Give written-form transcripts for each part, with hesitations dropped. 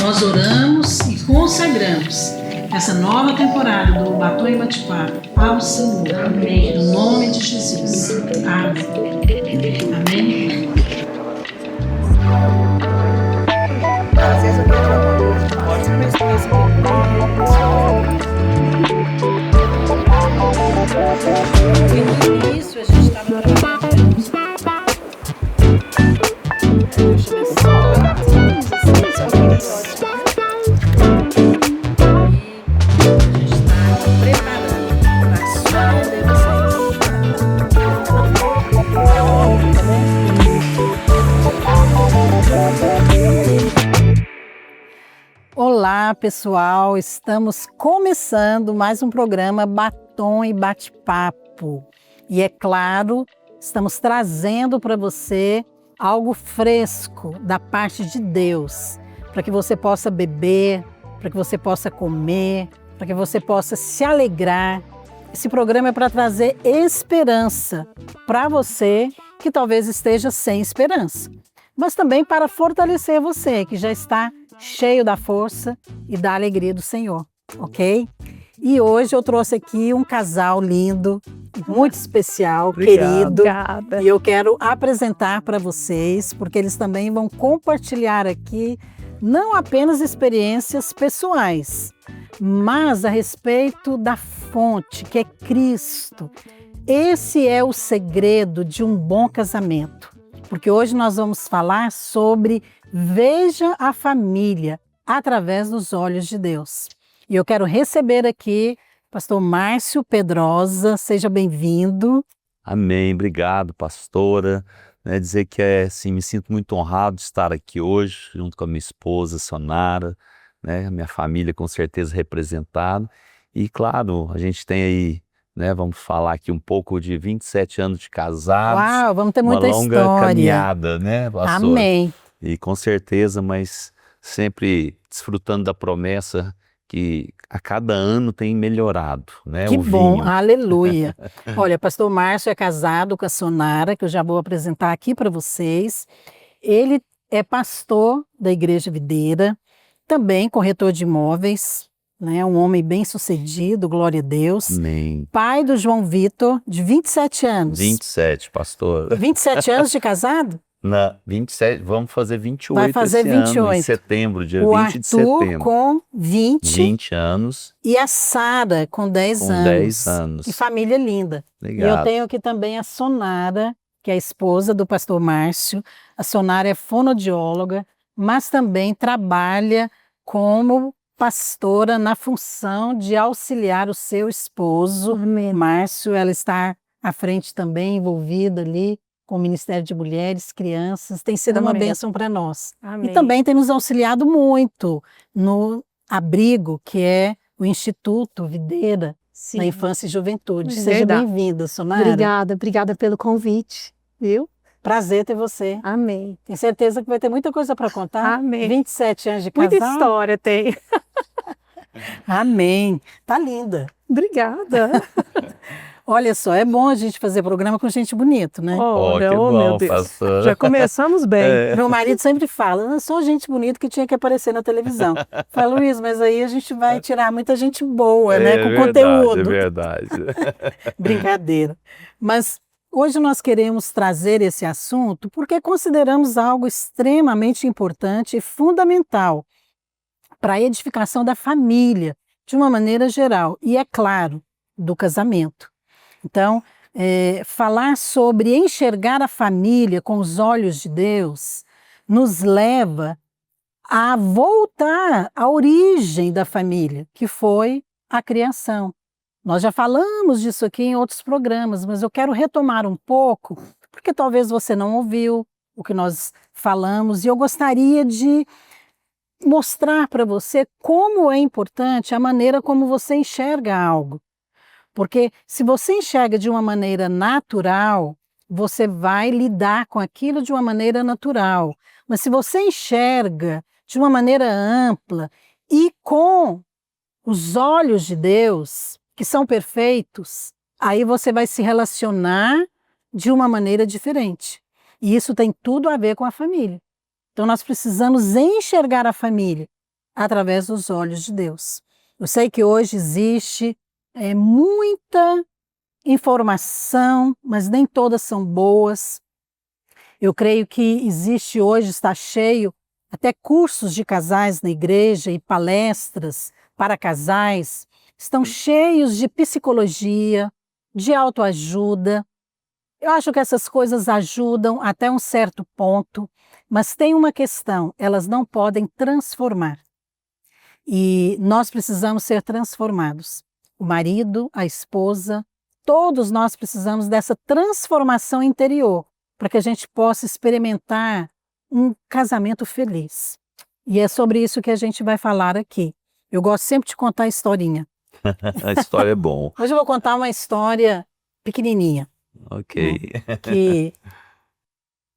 nós oramos e consagramos essa nova temporada do Batom e Bate-Papo ao Senhor. Amém. No nome de Jesus. Amém. Amém. Às vezes eu quero uma coisa, pode ser mais coisa que No início a gente estava trabalhando. Deixa eu ver se Olá, pessoal! Estamos começando mais um programa Batom e Bate-Papo. E é claro, estamos trazendo para você algo fresco da parte de Deus, para que você possa beber, para que você possa comer, para que você possa se alegrar. Esse programa é para trazer esperança para você que talvez esteja sem esperança, mas também para fortalecer você que já está cheio da força e da alegria do Senhor, ok? E hoje eu trouxe aqui um casal lindo, muito especial, querido. Obrigada. E eu quero apresentar para vocês, porque eles também vão compartilhar aqui não apenas experiências pessoais, mas a respeito da fonte, que é Cristo. Esse é o segredo de um bom casamento, porque hoje nós vamos falar sobre veja a família através dos olhos de Deus. E eu quero receber aqui pastor Márcio Pedrosa, seja bem-vindo. Amém, obrigado, pastora. Dizer que assim, me sinto muito honrado de estar aqui hoje, junto com a minha esposa, Sonara, a minha família com certeza representada. E claro, a gente tem aí, vamos falar aqui um pouco de 27 anos de casados. Uau, vamos ter muita história. Uma longa caminhada, pastora? Amém. E com certeza, mas sempre desfrutando da promessa que a cada ano tem melhorado, Que o bom, vinho. aleluia. Olha, pastor Márcio é casado com a Sonara, que eu já vou apresentar aqui para vocês. Ele é pastor da Igreja Videira, também corretor de imóveis, um homem bem sucedido, glória a Deus. Amém. Pai do João Vitor, de 27 anos. 27, pastor. 27 anos de casado? 27, vamos fazer 28 Vai fazer esse 28. ano, em setembro, dia o 20 de Arthur setembro. com 20 anos. E a Sara com 10 com anos. 10 anos. Que família linda. Legal. E eu tenho aqui também a Sonara, que é a esposa do pastor Márcio. A Sonara é fonoaudióloga, mas também trabalha como pastora na função de auxiliar o seu esposo. Amém. Márcio, ela está à frente também, envolvida ali com o Ministério de Mulheres, Crianças, tem sido uma bênção para nós. Amém. E também tem nos auxiliado muito no abrigo, que é o Instituto Videira da Infância e Juventude. Seja bem-vinda, Sonara. Obrigada pelo convite, viu? Prazer ter você. Amém. Tenho certeza que vai ter muita coisa para contar. Amém. 27 anos de casal. Muita história tem. Amém. Tá linda. Obrigada. Olha só, é bom a gente fazer programa com gente bonita, né? Olha, que bom, meu Deus. pastor. Já começamos bem. Meu marido sempre fala, não só gente bonita que tinha que aparecer na televisão. Fala, Luiz, mas aí a gente vai tirar muita gente boa, com conteúdo. É verdade. Brincadeira. Mas hoje nós queremos trazer esse assunto porque consideramos algo extremamente importante e fundamental para a edificação da família, de uma maneira geral, e é claro, do casamento. Então, falar sobre enxergar a família com os olhos de Deus nos leva a voltar à origem da família, que foi a criação. Nós já falamos disso aqui em outros programas, mas eu quero retomar um pouco, porque talvez você não ouviu o que nós falamos, e eu gostaria de mostrar para você como é importante a maneira como você enxerga algo. Porque se você enxerga de uma maneira natural, você vai lidar com aquilo de uma maneira natural. Mas se você enxerga de uma maneira ampla e com os olhos de Deus, que são perfeitos, aí você vai se relacionar de uma maneira diferente. E isso tem tudo a ver com a família. Então nós precisamos enxergar a família através dos olhos de Deus. Eu sei que hoje existe muita informação, mas nem todas são boas. Eu creio que existe hoje, está cheio, até cursos de casais na igreja e palestras para casais, estão cheios de psicologia, de autoajuda. Eu acho que essas coisas ajudam até um certo ponto, mas tem uma questão, elas não podem transformar. E nós precisamos ser transformados. O marido, a esposa, todos nós precisamos dessa transformação interior, para que a gente possa experimentar um casamento feliz. E é sobre isso que a gente vai falar aqui. Eu gosto sempre de contar historinha. A história é bom. Hoje eu vou contar uma história pequenininha. Ok.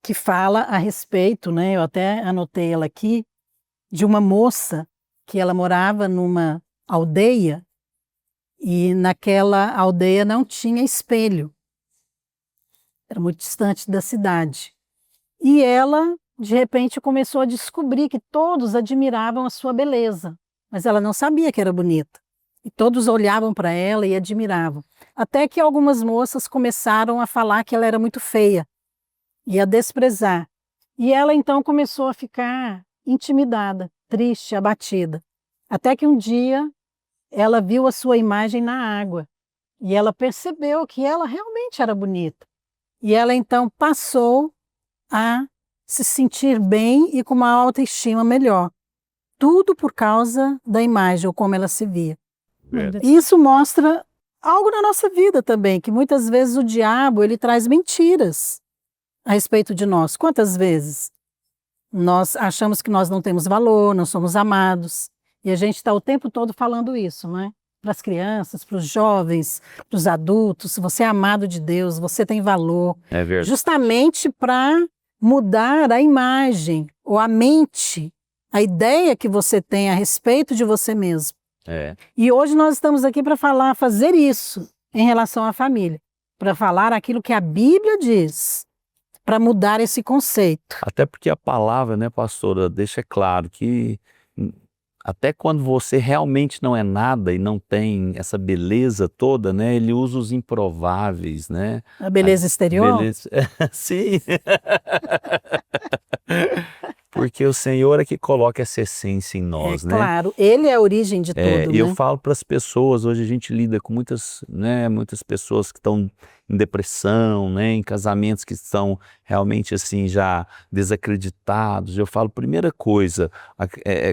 Que fala a respeito, né? Eu até anotei ela aqui, de uma moça que ela morava numa aldeia e naquela aldeia não tinha espelho. Era muito distante da cidade. E ela, de repente, começou a descobrir que todos admiravam a sua beleza, mas ela não sabia que era bonita. E todos olhavam para ela e admiravam. Até que algumas moças começaram a falar que ela era muito feia e a desprezar. E ela então começou a ficar intimidada, triste, abatida. Até que um dia ela viu a sua imagem na água e ela percebeu que ela realmente era bonita. E ela então passou a se sentir bem e com uma autoestima melhor. Tudo por causa da imagem ou como ela se via. Isso mostra algo na nossa vida também, que muitas vezes o diabo ele traz mentiras a respeito de nós. Quantas vezes nós achamos que nós não temos valor, não somos amados, e a gente está o tempo todo falando isso, não é? Para as crianças, para os jovens, para os adultos, você é amado de Deus, você tem valor. É verdade. Justamente para mudar a imagem ou a mente, a ideia que você tem a respeito de você mesmo. E hoje nós estamos aqui para fazer isso em relação à família, para falar aquilo que a Bíblia diz, para mudar esse conceito. Até porque a palavra, né, pastora, deixa claro que até quando você realmente não é nada e não tem essa beleza toda, né, ele usa os improváveis, né? A beleza exterior? Sim. Porque o Senhor é que coloca essa essência em nós, né? Claro, Ele é a origem de tudo, E eu né? falo para as pessoas, hoje a gente lida com muitas pessoas que estão em depressão, né, em casamentos que estão realmente assim já desacreditados. Eu falo, primeira coisa,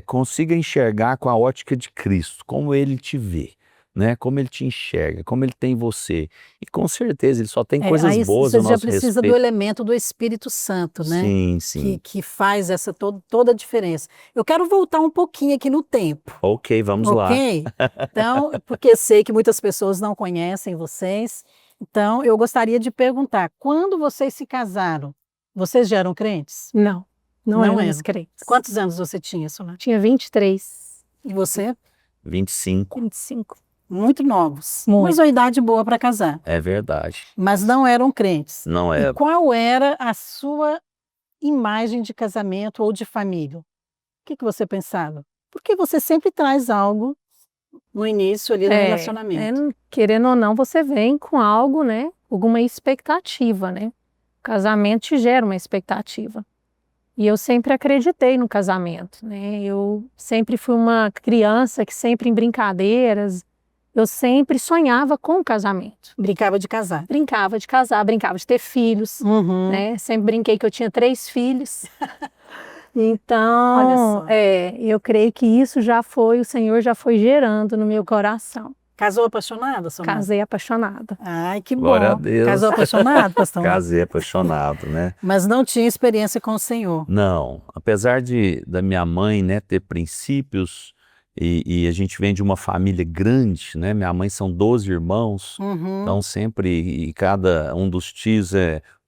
consiga enxergar com a ótica de Cristo, como Ele te vê, né, como Ele te enxerga, como Ele tem você. E com certeza Ele só tem coisas boas Você ao já nosso precisa do respeito. elemento do Espírito Santo, né? Sim, sim. Que faz essa toda a diferença. Eu quero voltar um pouquinho aqui no tempo. Ok, vamos lá. Ok? Então, porque sei que muitas pessoas não conhecem vocês. Então, eu gostaria de perguntar, quando vocês se casaram, vocês já eram crentes? Não Não éramos eram. crentes. Quantos anos você tinha, Solange? Tinha 23, E você? 25. 25. Muito novos. Muito. Mas uma idade boa para casar. É verdade. Mas não eram crentes. Não E é. qual era a sua imagem de casamento ou de família? O que você pensava? Porque você sempre traz algo no início ali do relacionamento. Querendo ou não, você vem com algo, né? Alguma expectativa, né? O casamento te gera uma expectativa. E eu sempre acreditei no casamento, né? Eu sempre fui uma criança que sempre em brincadeiras, eu sempre sonhava com o casamento. Brincava de casar. Brincava de casar, brincava de ter filhos, Uhum. né? Sempre brinquei que eu tinha 3 filhos. Então, Olha só. eu creio que isso o Senhor já foi gerando no meu coração. Casou apaixonada, Solange? Casei apaixonada. Ai, que bom. Glória a Deus. Casou apaixonado, pastor? Casei apaixonado, né? Mas não tinha experiência com o Senhor. Não, apesar da minha mãe, né, ter princípios e a gente vem de uma família grande, né? Minha mãe são 12 irmãos, Uhum. então sempre, e cada um dos tios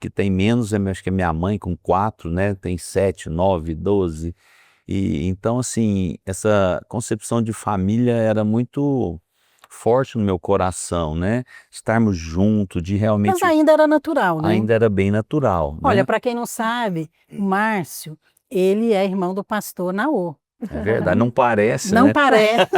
que tem menos, acho que é minha mãe com 4, né? Tem 7, 9, 12. E então, assim, essa concepção de família era muito forte no meu coração, né? Estarmos juntos, de realmente... Mas ainda era natural, né? Ainda era bem natural, né? Olha, para quem não sabe, o Márcio, ele é irmão do pastor Naô. É verdade, não parece, Não né? parece,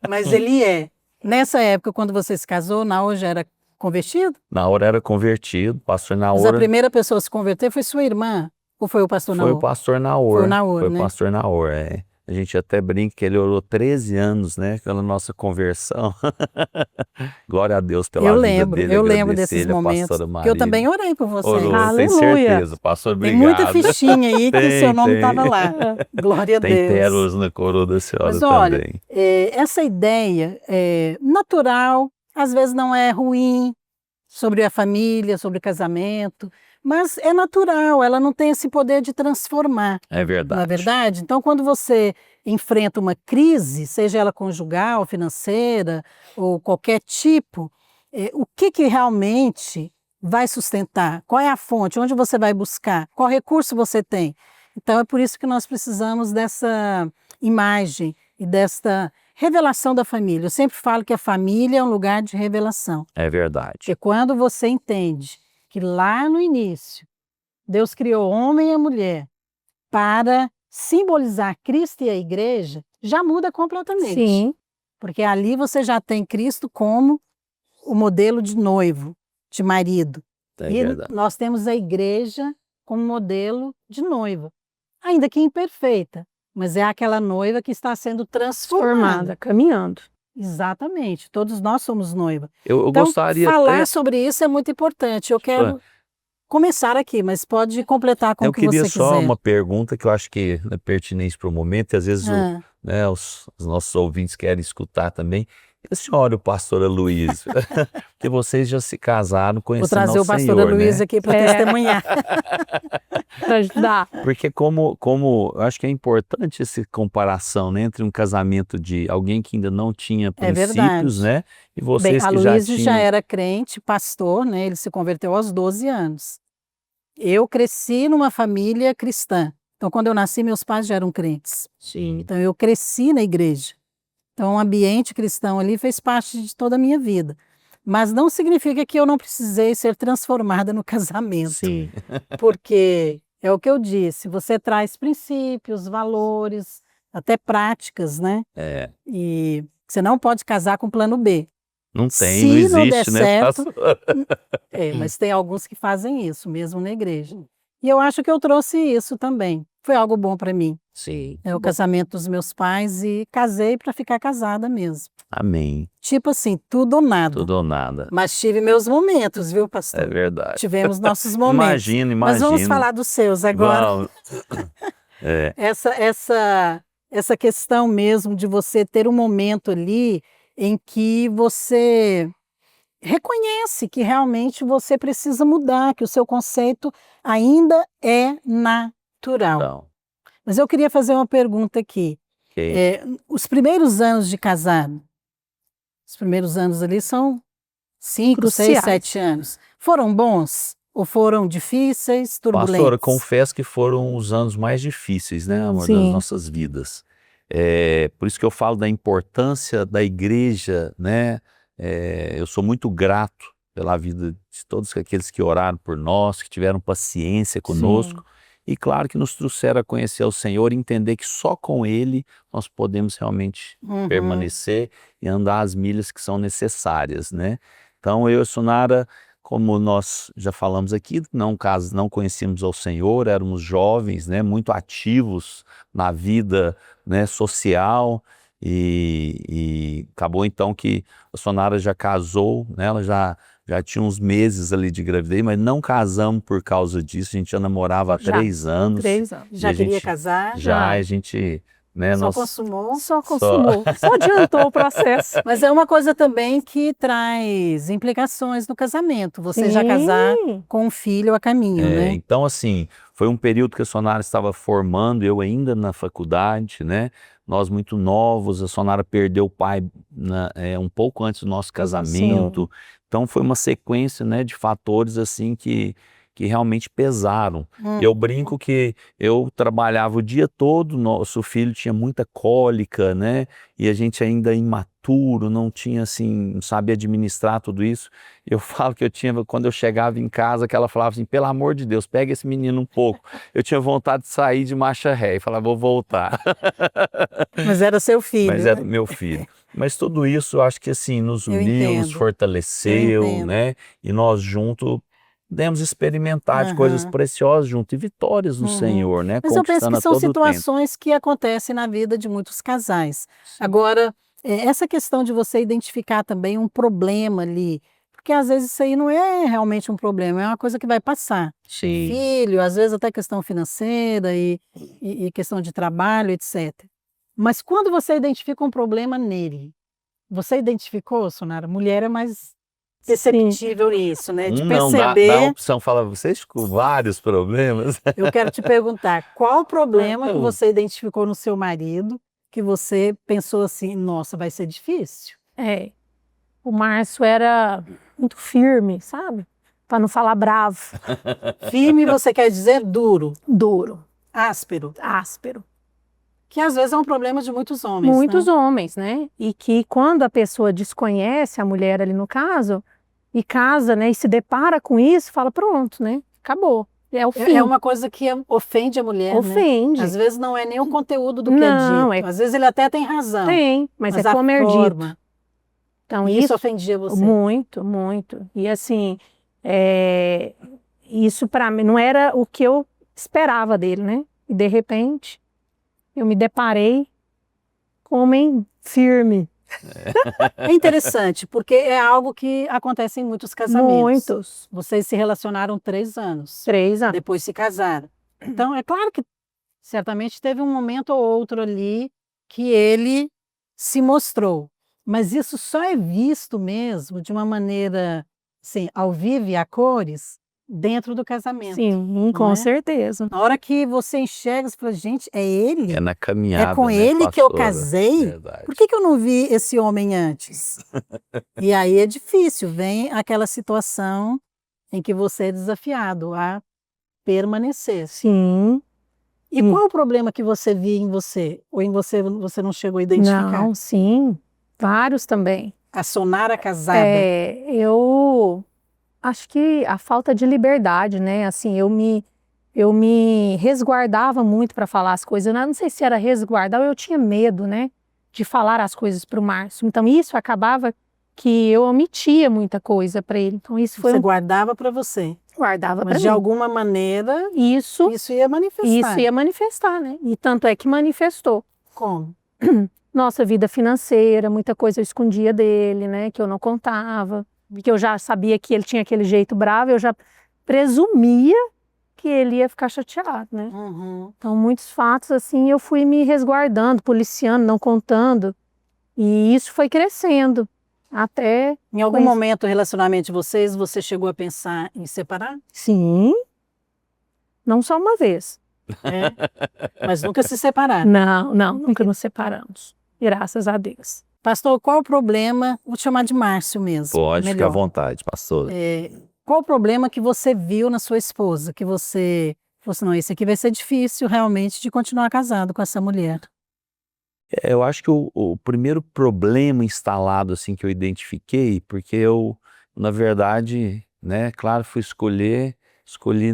mas ele é. Nessa época, quando você se casou, Naor já era convertido? Naor era convertido, pastor Mas a Naor primeira pessoa a se converter foi sua irmã? Ou foi o pastor foi o Naor? pastor Naor. Foi o Naor, Foi o né? pastor Naor, é. A gente até brinca que ele orou 13 anos, né, pela nossa conversão. Glória a Deus pela vida dele, Eu lembro agradecer desses ele, a momentos, pastora que eu Marília. também orei por vocês. Orou, tenho Aleluia. certeza, pastor, Tem obrigado. muita fichinha aí que seu nome estava lá. Glória a Tem Deus. pérolas na coroa da senhora Mas olha, também. essa ideia é natural, às vezes não é ruim, sobre a família, sobre o casamento, mas é natural, ela não tem esse poder de transformar, É não é verdade. verdade? Então, quando você enfrenta uma crise, seja ela conjugal, financeira ou qualquer tipo, o que realmente vai sustentar? Qual é a fonte? Onde você vai buscar? Qual recurso você tem? Então, é por isso que nós precisamos dessa imagem e desta revelação da família. Eu sempre falo que a família é um lugar de revelação. É verdade. Porque quando você entende que lá no início Deus criou o homem e a mulher para simbolizar Cristo e a igreja, já muda completamente. Sim. Porque ali você já tem Cristo como o modelo de noivo, de marido. É E verdade. nós temos a igreja como modelo de noiva. Ainda que imperfeita, mas é aquela noiva que está sendo transformada. Formada, caminhando. Exatamente, todos nós somos noiva. Eu Então, gostaria falar até... sobre isso é muito importante. Eu quero começar aqui, mas pode completar com Eu o que queria você só quiser. uma pergunta que eu acho que é pertinente para o momento, e às vezes né, os nossos ouvintes querem escutar também. E a senhora e o pastor Aloysio, porque vocês já se casaram Vou conhecendo trazer ao o pastor Senhor, Aloysio né? aqui para É. testemunhar. Para ajudar. Porque como eu acho que é importante essa comparação, né, entre um casamento de alguém que ainda não tinha princípios, verdade. né, e Bem, vocês que já Aloysio já tinham... era crente, pastor, né? Ele se converteu aos 12 anos. Eu cresci numa família cristã. Então, quando eu nasci, meus pais já eram crentes. Sim, Então, eu cresci na igreja. Então, o ambiente cristão ali fez parte de toda a minha vida. Mas não significa que eu não precisei ser transformada no casamento. sim, Porque é o que eu disse, você traz princípios, valores, até práticas, né? é. E você não pode casar com plano B. Não tem, Se não não der existe, né, certo, pastor? mas tem alguns que fazem isso, mesmo na igreja. E eu acho que eu trouxe isso também. Foi algo bom para mim. Sim. É o casamento dos meus pais e casei para ficar casada mesmo. Amém. Tipo assim, tudo ou nada. Tudo ou nada. Mas tive meus momentos, viu, pastor? É verdade. Tivemos nossos momentos. Imagino. Mas vamos falar dos seus agora. Vamos. É, Essa questão mesmo de você ter um momento ali em que você reconhece que realmente você precisa mudar, que o seu conceito ainda é natural. então, Mas eu queria fazer uma pergunta aqui. ok. Os primeiros anos de casado, os primeiros anos ali são 5, 6, Cruciais. 7 anos. Foram bons? Ou foram difíceis, turbulentes? Pastora, confesso que foram os anos mais difíceis, né, amor, das Sim. nossas vidas. Por isso que eu falo da importância da igreja, né? Eu sou muito grato pela vida de todos aqueles que oraram por nós, que tiveram paciência conosco. E claro que nos trouxeram a conhecer o Senhor e entender que só com Ele nós podemos realmente permanecer e andar as milhas que são necessárias, né? Então eu e a Sonara, como nós já falamos aqui, não conhecíamos ao Senhor, éramos jovens, né, muito ativos na vida, né, social, e acabou então que a Sonara já casou, né, ela já tinha uns meses ali de gravidez, mas não casamos por causa disso, a gente já namorava há Já, 3 anos. 3 anos. Já E a queria gente- casar? Já, a gente, né, Só nós... consumou? Só consumou. Só adiantou o processo. Mas é uma coisa também que traz implicações no casamento. Você já casar Sim. com um filho a caminho, né? Então, assim, foi um período que a Sonara estava formando, eu ainda na faculdade, né? Nós muito novos, a Sonara perdeu o pai um pouco antes do nosso casamento. Então, foi uma sequência, né, de fatores, assim, que que realmente pesaram. Eu brinco que eu trabalhava o dia todo, nosso filho tinha muita cólica, né? E a gente ainda imaturo, não tinha assim, não sabia administrar tudo isso. Eu falo que quando eu chegava em casa, que ela falava assim, pelo amor de Deus, pega esse menino um pouco. Eu tinha vontade de sair de marcha ré e falar, vou voltar. Mas era seu filho, Mas era né? meu filho. Mas tudo isso, eu acho que assim, nos Eu uniu, nos entendo. Eu fortaleceu, entendo. né? E nós juntos pudemos experimentar de coisas Aham. preciosas juntos e vitórias no Uhum. Senhor, né? Mas eu penso Conquistando que a são todo o tempo. situações que acontecem na vida de muitos casais. Sim. Agora, essa questão de você identificar também um problema ali, porque às vezes isso aí não é realmente um problema, é uma coisa que vai passar. Sim. Filho, às vezes até questão financeira e questão de trabalho, etc. Mas quando você identifica um problema nele, você identificou, Sonara? Mulher é mais Sim. perceptível nisso, né? De Não, dá a perceber. opção, fala, vocês com vários problemas. Eu quero te perguntar, qual o problema que você identificou no seu marido que você pensou assim, nossa, vai ser difícil? É, o Márcio era muito firme, sabe? Para não falar bravo, Firme, você quer dizer duro, duro, áspero, áspero. que às vezes é um problema de muitos homens, Muitos né? homens, né? E que quando a pessoa desconhece a mulher ali no caso, e casa, né, e se depara com isso, fala, pronto, né? Acabou. É o fim. É uma coisa que ofende a mulher, né? Ofende. Às vezes não é nem o conteúdo do que é Não, dito. Às vezes ele até tem razão, tem, mas é a como é dito. forma. Então, E isso ofendia você? muito, muito. E assim, isso para mim não era o que eu esperava dele, né? E de repente, eu me deparei com um homem firme. É interessante, porque é algo que acontece em muitos casamentos. Muitos. Vocês se relacionaram 3 anos, 3 anos. depois se casaram. Então, é claro que certamente teve um momento ou outro ali que ele se mostrou. Mas isso só é visto mesmo de uma maneira, assim, ao vivo e a cores, dentro do casamento. Sim, com não é? certeza. Na hora que você enxerga, você fala, gente, é ele? É na caminhada, É com né, ele que eu pastora? casei? Verdade. Por que eu não vi esse homem antes? E aí é difícil, vem aquela situação em que você é desafiado a permanecer. Sim. E qual é o problema que você via em você? Ou em você não chegou a identificar? Não, sim. Vários também. A Sonara casada. Eu acho que a falta de liberdade, né? Assim, eu me resguardava muito para falar as coisas. Eu não sei se era resguardar ou eu tinha medo, né? De falar as coisas para o Márcio. Então, isso acabava que eu omitia muita coisa para ele. Então, isso foi Você guardava para você. guardava para Mas mim. de alguma maneira Isso ia manifestar. ia manifestar, né? E tanto é que manifestou. Como? Nossa vida financeira, muita coisa eu escondia dele, né? Que eu não contava. Que eu já sabia que ele tinha aquele jeito bravo, eu já presumia que ele ia ficar chateado, né? Uhum. Então, muitos fatos, assim, eu fui me resguardando, policiando, não contando. E isso foi crescendo. Até... Em algum momento do relacionamento de vocês, você chegou a pensar em separar? Sim. Não só uma vez. Mas nunca se separaram? Não, nunca nos separamos. Graças a Deus. Pastor, qual o problema? Vou te chamar de Márcio mesmo. Pode ficar à melhor. vontade, pastor. Qual o problema que você viu na sua esposa? Que você falou assim, não, esse aqui vai ser difícil realmente de continuar casado com essa mulher. Eu acho que o primeiro problema instalado assim que eu identifiquei, porque eu, na verdade, né, claro, fui escolhi,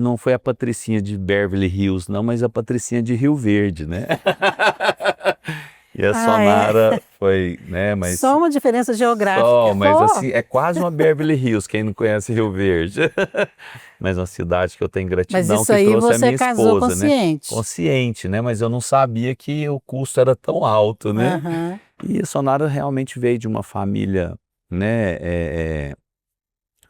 não foi a Patricinha de Beverly Hills, não, mas a Patricinha de Rio Verde, né? E a Sonara foi, né, mas... Só uma diferença geográfica. Só, mas assim, é quase uma Beverly Hills, quem não conhece Rio Verde. Mas uma cidade que eu tenho gratidão, Mas isso que aí trouxe a você minha casou esposa, consciente. né? Consciente, né? Mas eu não sabia que o custo era tão alto, né? Aham. E a Sonara realmente veio de uma família, né,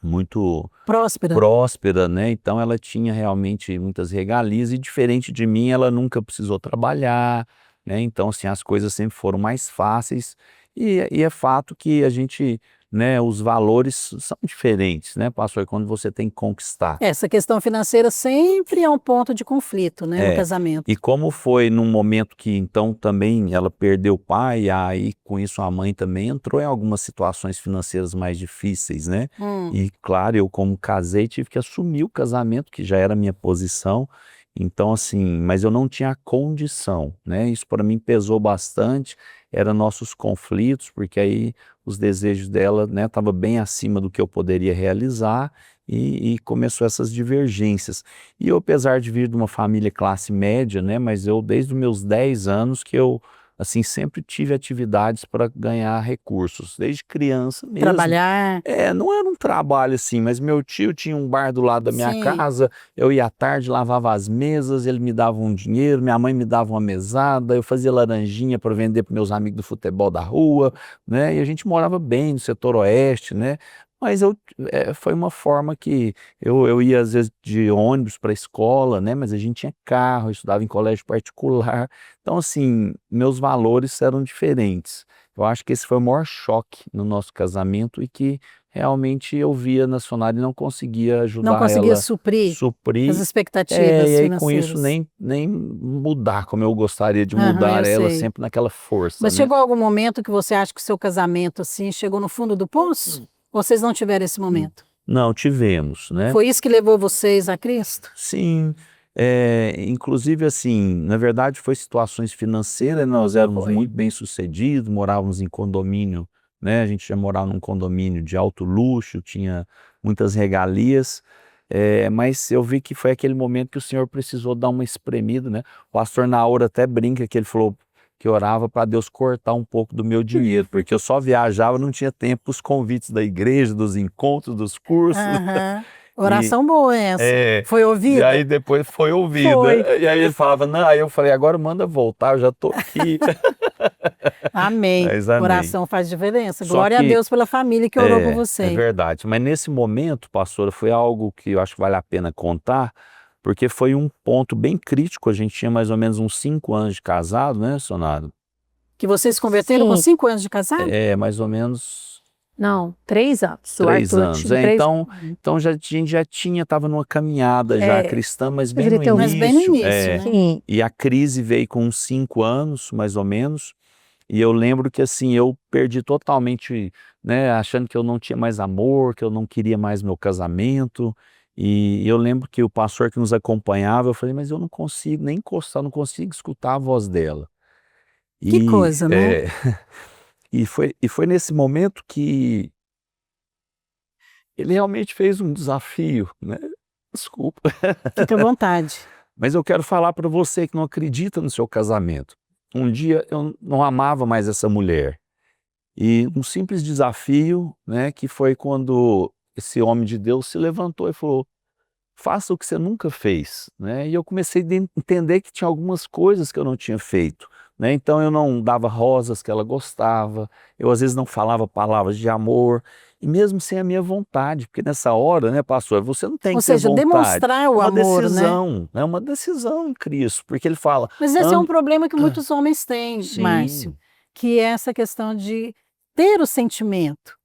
muito próspera, né? Então ela tinha realmente muitas regalias e diferente de mim, ela nunca precisou trabalhar, né? Então assim, as coisas sempre foram mais fáceis e é fato que a gente né, os valores são diferentes, né, pastor, quando você tem que conquistar. Essa questão financeira sempre é um ponto de conflito, né, no É, casamento. e como foi num momento que então também ela perdeu o pai, aí com isso a mãe também entrou em algumas situações financeiras mais difíceis, né? E claro, eu como casei tive que assumir o casamento, que já era a minha posição, então assim, mas eu não tinha a condição, né? Isso para mim pesou bastante, eram nossos conflitos, porque aí os desejos dela, né, estavam bem acima do que eu poderia realizar, e começou essas divergências. E eu, apesar de vir de uma família classe média, né, mas eu desde os meus 10 anos que eu, assim, sempre tive atividades para ganhar recursos, desde criança mesmo. Trabalhar, Não era um trabalho assim, mas meu tio tinha um bar do lado da minha sim. casa, eu ia à tarde, lavava as mesas, ele me dava um dinheiro, minha mãe me dava uma mesada, eu fazia laranjinha para vender para meus amigos do futebol da rua, né, e a gente morava bem no setor oeste, né, mas foi uma forma que eu ia às vezes de ônibus para a escola, né, mas a gente tinha carro, eu estudava em colégio particular, então assim, meus valores eram diferentes. Eu acho que esse foi o maior choque no nosso casamento e que realmente eu via na Sonara e não conseguia não ajudar conseguia ela suprir as suprir. expectativas E aí com isso financeiras. nem mudar como eu gostaria de Aham, mudar eu ela, sei. sempre naquela força, Mas né? chegou algum momento que você acha que o seu casamento, assim, chegou no fundo do poço? Ou vocês não tiveram esse momento? Não, tivemos, né? Foi isso que levou vocês a Cristo? Sim, inclusive assim, na verdade foi situações financeiras, nós éramos muito bem-sucedidos, morávamos em condomínio, né, a gente já morava num condomínio de alto luxo, tinha muitas regalias, mas eu vi que foi aquele momento que o Senhor precisou dar uma espremida, né, o pastor Naor até brinca que ele falou que orava para Deus cortar um pouco do meu dinheiro, porque eu só viajava, não tinha tempo para os convites da igreja, dos encontros, dos cursos. Aham. Oração boa essa. Foi E ouvida? aí depois foi ouvida. Foi. E aí ele falava, não, aí eu falei, agora manda voltar, eu já tô aqui. Amém. Mas amém. Oração faz diferença. Só Glória a que- Deus pela família que orou por É você. verdade. Mas nesse momento, pastora, foi algo que eu acho que vale a pena contar, porque foi um ponto bem crítico. A gente tinha mais ou menos uns 5 anos de casado, né, Sonado? Que vocês se converteram com Sim. 5 anos de casado? Mais ou menos Não, 3 anos. O 3 Arthur anos. tinha 3 Então a gente já tinha, estava numa caminhada já cristã, mas bem deveria ter no uns- Mas bem no início, É. né? Sim, E a crise veio com uns 5 anos, mais ou menos, e eu lembro que assim, eu perdi totalmente, né, achando que eu não tinha mais amor, que eu não queria mais meu casamento, e eu lembro que o pastor que nos acompanhava, eu falei, mas eu não consigo nem encostar, não consigo escutar a voz dela. Que coisa, né? E foi nesse momento que ele realmente fez um desafio, né, desculpa. Fica à vontade. Mas eu quero falar para você que não acredita no seu casamento. Um dia eu não amava mais essa mulher. E um simples desafio, né, que foi quando esse homem de Deus se levantou e falou, faça o que você nunca fez, né? E eu comecei a entender que tinha algumas coisas que eu não tinha feito, né? Então eu não dava rosas que ela gostava, eu às vezes não falava palavras de amor, e mesmo sem a minha vontade, porque nessa hora, né, pastor, você não tem Ou que ter seja, vontade. demonstrar o É uma amor, né? decisão, é uma decisão em Cristo, porque ele fala, Mas esse é um ame- problema que muitos homens têm, Sim. Márcio, que é essa questão de ter o sentimento,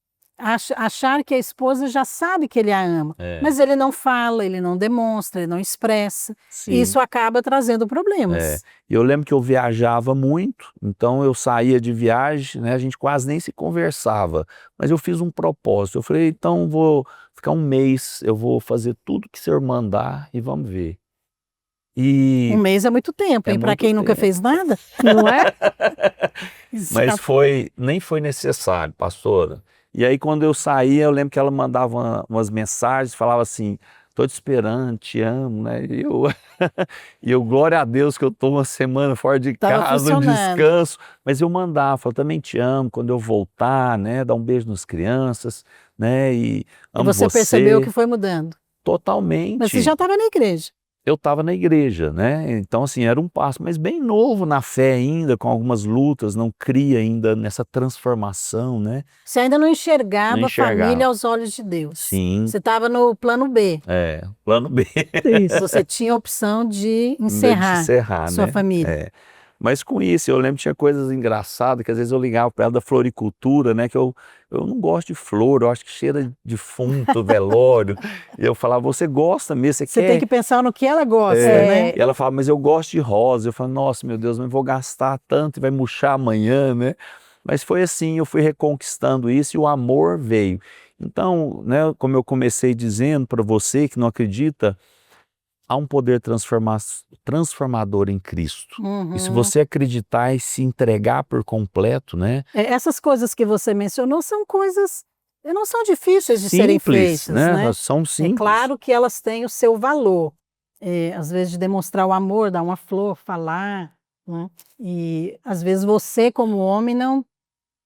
achar que a esposa já sabe que ele a ama, mas ele não fala, ele não demonstra, ele não expressa, Sim. e isso acaba trazendo problemas. E eu lembro que eu viajava muito, então eu saía de viagem, né, a gente quase nem se conversava, mas eu fiz um propósito, eu falei, então vou ficar um mês, eu vou fazer tudo que o senhor mandar e vamos ver. E Um mês é muito tempo, É hein? Para muito quem nunca tempo. fez nada. não é? Isso Mas fica- nem foi necessário, pastora. E aí quando eu saía, eu lembro que ela mandava umas mensagens, falava assim, tô te esperando, te amo, né? E eu, glória a Deus que eu tô uma semana fora de Tava casa, um funcionando. descanso, mas eu mandava, falava, também te amo, quando eu voltar, né? Dar um beijo nas crianças, né? E E amo você percebeu que foi mudando. totalmente. Mas você já estava na igreja. Eu estava na igreja, né? Então, assim, era um passo, mas bem novo na fé ainda, com algumas lutas, não cria ainda nessa transformação, né? Você ainda não enxergava Não a família enxergava. aos olhos de Deus. Sim. Você estava no plano B. Plano B. Isso. Você tinha a opção de De encerrar encerrar, sua né? família. Mas com isso, eu lembro que tinha coisas engraçadas, que às vezes eu ligava para ela da floricultura, né, que eu não gosto de flor, eu acho que cheira de defunto, velório. E eu falava, você gosta mesmo, você Você quer? tem que pensar no que ela gosta, né? E ela falava, mas eu gosto de rosa. Eu falava, nossa, meu Deus, mas vou gastar tanto e vai murchar amanhã, né? Mas foi assim, eu fui reconquistando isso e o amor veio. Então, né, como eu comecei dizendo para você que não acredita, há um poder transformador em Cristo. E se você acreditar e se entregar por completo, né? Essas coisas que você mencionou são coisas, não são difíceis de serem Simples, feitas, né? Elas são É simples. claro que elas têm o seu valor. Às vezes de demonstrar o amor, dar uma flor, falar, né? E às vezes você, como homem, não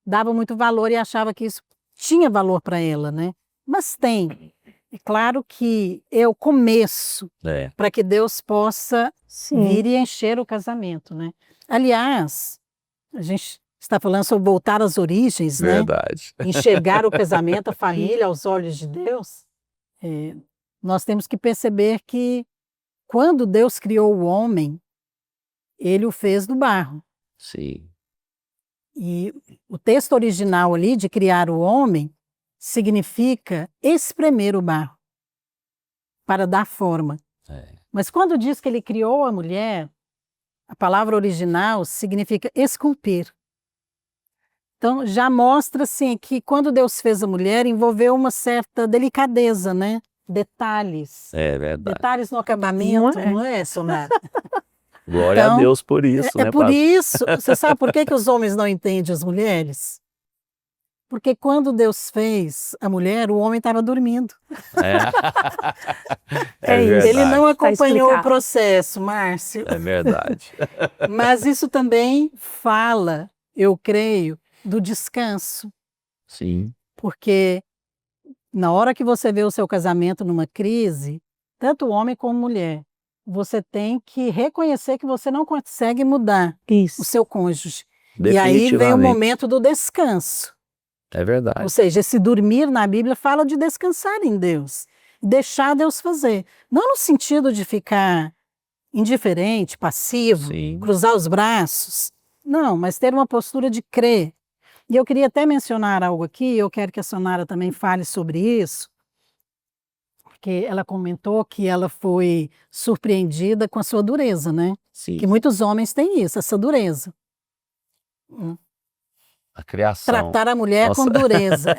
dava muito valor e achava que isso tinha valor para ela, né? Mas tem. É claro que é o começo para que Deus possa vir e encher o casamento, né? Aliás, a gente está falando sobre voltar às origens, né? Verdade. Enxergar o casamento, a família aos olhos de Deus. Nós temos que perceber que quando Deus criou o homem, ele o fez do barro. Sim. E o texto original ali de criar o homem significa espremer o barro para dar forma. Mas quando diz que ele criou a mulher, a palavra original significa esculpir. Então já mostra assim que quando Deus fez a mulher envolveu uma certa delicadeza, né? Detalhes. É verdade. Detalhes no acabamento, não é, Sonara? Glória a Deus por isso, né, por pastor? isso, você sabe por que os homens não entendem as mulheres? Porque quando Deus fez a mulher, o homem estava dormindo. É verdade. Ele não acompanhou explicado. o processo, Márcio. É verdade. Mas isso também fala, eu creio, do descanso. Sim. Porque na hora que você vê o seu casamento numa crise, tanto homem como mulher, você tem que reconhecer que você não consegue mudar o seu cônjuge. E aí vem o Definitivamente. momento do descanso. É verdade. Ou seja, esse dormir na Bíblia fala de descansar em Deus, deixar Deus fazer. Não no sentido de ficar indiferente, passivo, Sim. cruzar os braços. Não, mas ter uma postura de crer. E eu queria até mencionar algo aqui, eu quero que a Sonara também fale sobre isso, porque ela comentou que ela foi surpreendida com a sua dureza, né? Sim. Que muitos homens têm isso, essa dureza. A criação. Tratar a mulher com dureza.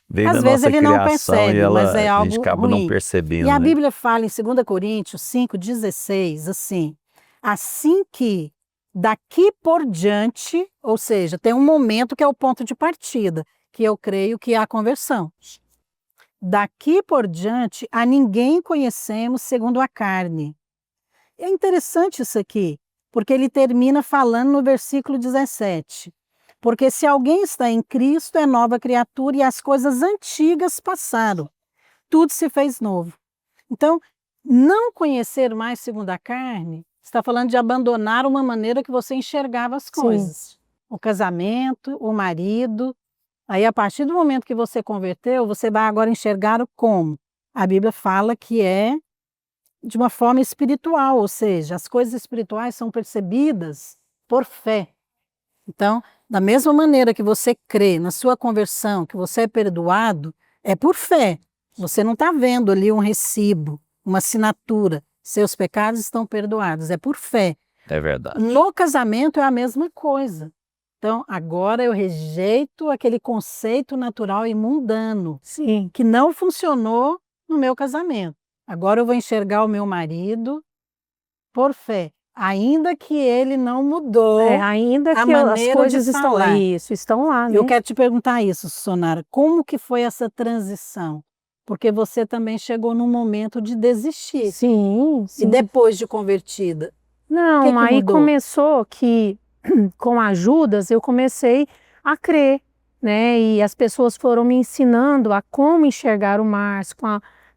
Vem Às da vezes nossa ele não criação percebe, e mas é a algo gente acaba ruim. não percebendo. E a né? Bíblia fala em 2 Coríntios 5,16, assim que daqui por diante, ou seja, tem um momento que é o ponto de partida, que eu creio que é a conversão. Daqui por diante, a ninguém conhecemos segundo a carne. É interessante isso aqui, porque ele termina falando no versículo 17. Porque se alguém está em Cristo, é nova criatura e as coisas antigas passaram. Tudo se fez novo. Então, não conhecer mais segundo a carne, está falando de abandonar uma maneira que você enxergava as coisas. O casamento, o marido. Aí, a partir do momento que você converteu, você vai agora enxergar o como. A Bíblia fala que é de uma forma espiritual, ou seja, as coisas espirituais são percebidas por fé. Então, da mesma maneira que você crê na sua conversão, que você é perdoado, é por fé. Você não está vendo ali um recibo, uma assinatura. Seus pecados estão perdoados, é por fé. É verdade. No casamento é a mesma coisa. Então, agora eu rejeito aquele conceito natural e mundano, que não funcionou no meu casamento. Agora eu vou enxergar o meu marido por fé. Ainda que ele não mudou ainda a que as maneira coisas de estão falar. estão lá, né? Eu quero te perguntar isso, Sonara. Como que foi essa transição? Porque você também chegou num momento de desistir. Sim. E depois de convertida? Não, que aí mudou? começou que, com ajudas, eu comecei a crer, né? E as pessoas foram me ensinando a como enxergar o Márcio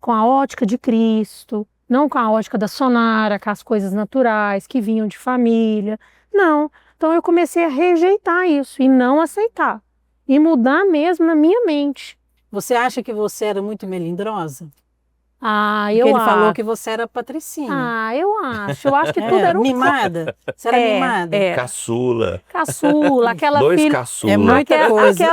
com a ótica de Cristo, não com a ótica da Sonara, com as coisas naturais que vinham de família. Não. Então eu comecei a rejeitar isso e não aceitar. E mudar mesmo na minha mente. Você acha que você era muito melindrosa? Ah, Porque eu ele falou acho. que você era patricinha. Ah, eu acho. Eu acho que tudo era um mimada? Você era mimada? Caçula. Caçula, aquela Dois filha. caçula. É muita coisa.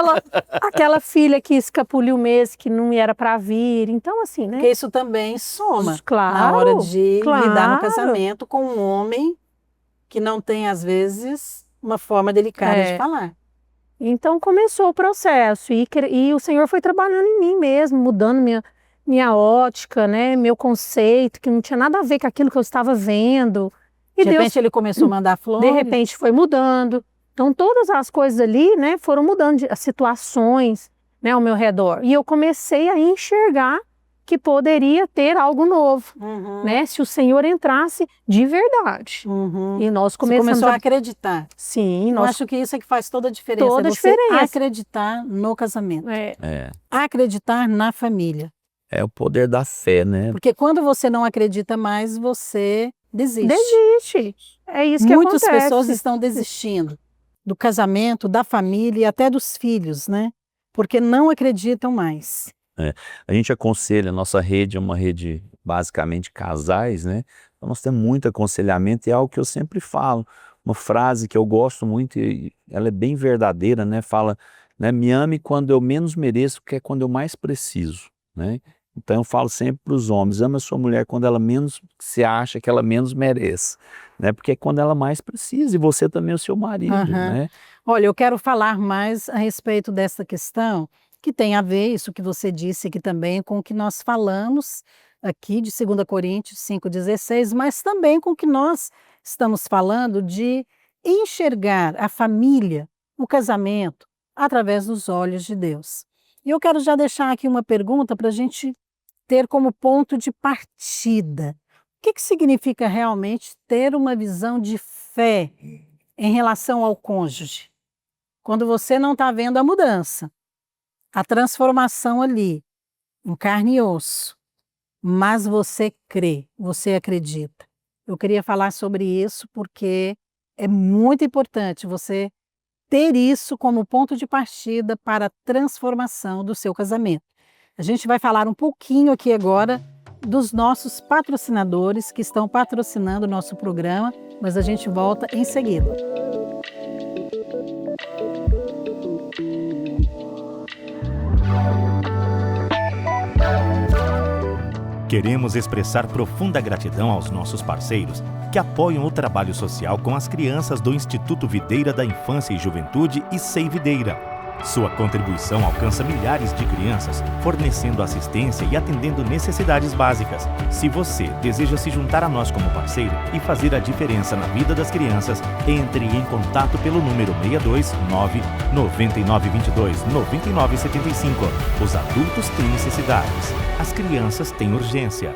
Aquela filha que escapuliu mês, que não era para vir. Então, assim, né? Porque isso também soma Claro, na hora de lidar no claro. casamento com um homem que não tem, às vezes, uma forma delicada de falar. Então começou o processo e o Senhor foi trabalhando em mim mesmo, mudando minha ótica, né? Meu conceito, que não tinha nada a ver com aquilo que eu estava vendo. E De repente ele começou a mandar flores. de repente foi mudando. Então todas as coisas ali, né, foram mudando, as situações, né, ao meu redor. E eu comecei a enxergar que poderia ter algo novo, né? Se o Senhor entrasse de verdade. E nós Você começamos começou a acreditar. Sim, Eu nós acho que isso é que faz toda a diferença. Toda a é você diferença. acreditar no casamento. É Acreditar na família. o poder da fé, né? Porque quando você não acredita mais, você desiste. desiste. É isso que Muitas acontece. pessoas estão desistindo do casamento, da família e até dos filhos, né? Porque não acreditam mais. A gente aconselha, a nossa rede é uma rede basicamente de casais, né? Então nós temos muito aconselhamento e é algo que eu sempre falo. Uma frase que eu gosto muito e ela é bem verdadeira, né? Fala, né? Me ame quando eu menos mereço, que é quando eu mais preciso, né? Então eu falo sempre para os homens, ama a sua mulher quando ela menos, você acha que ela menos merece, né? Porque é quando ela mais precisa e você também é o seu marido, né? Olha, eu quero falar mais a respeito dessa questão, que tem a ver, isso que você disse aqui também, com o que nós falamos aqui de 2 Coríntios 5,16, mas também com o que nós estamos falando de enxergar a família, o casamento, através dos olhos de Deus. E eu quero já deixar aqui uma pergunta para a gente ter como ponto de partida. O que significa realmente ter uma visão de fé em relação ao cônjuge? Quando você não está vendo a mudança, a transformação ali, em carne e osso, mas você crê, você acredita. Eu queria falar sobre isso porque é muito importante você ter isso como ponto de partida para a transformação do seu casamento. A gente vai falar um pouquinho aqui agora dos nossos patrocinadores que estão patrocinando o nosso programa, mas a gente volta em seguida. Queremos expressar profunda gratidão aos nossos parceiros que apoiam o trabalho social com as crianças do Instituto Videira da Infância e Juventude e SEI Videira. Sua contribuição alcança milhares de crianças, fornecendo assistência e atendendo necessidades básicas. Se você deseja se juntar a nós como parceiro e fazer a diferença na vida das crianças, entre em contato pelo número 629 9922 9975. Os adultos têm necessidades, as crianças têm urgência.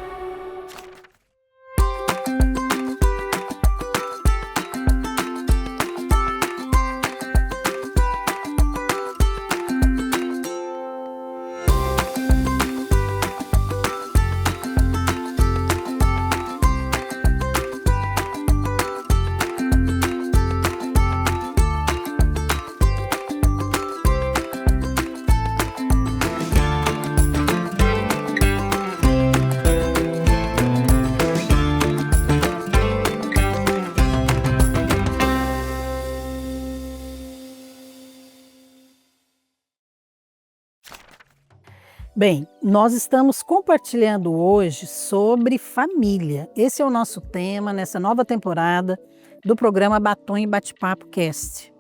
Bem, nós estamos compartilhando hoje sobre família. Esse é o nosso tema nessa nova temporada do programa Batom e Bate-Papo Cast.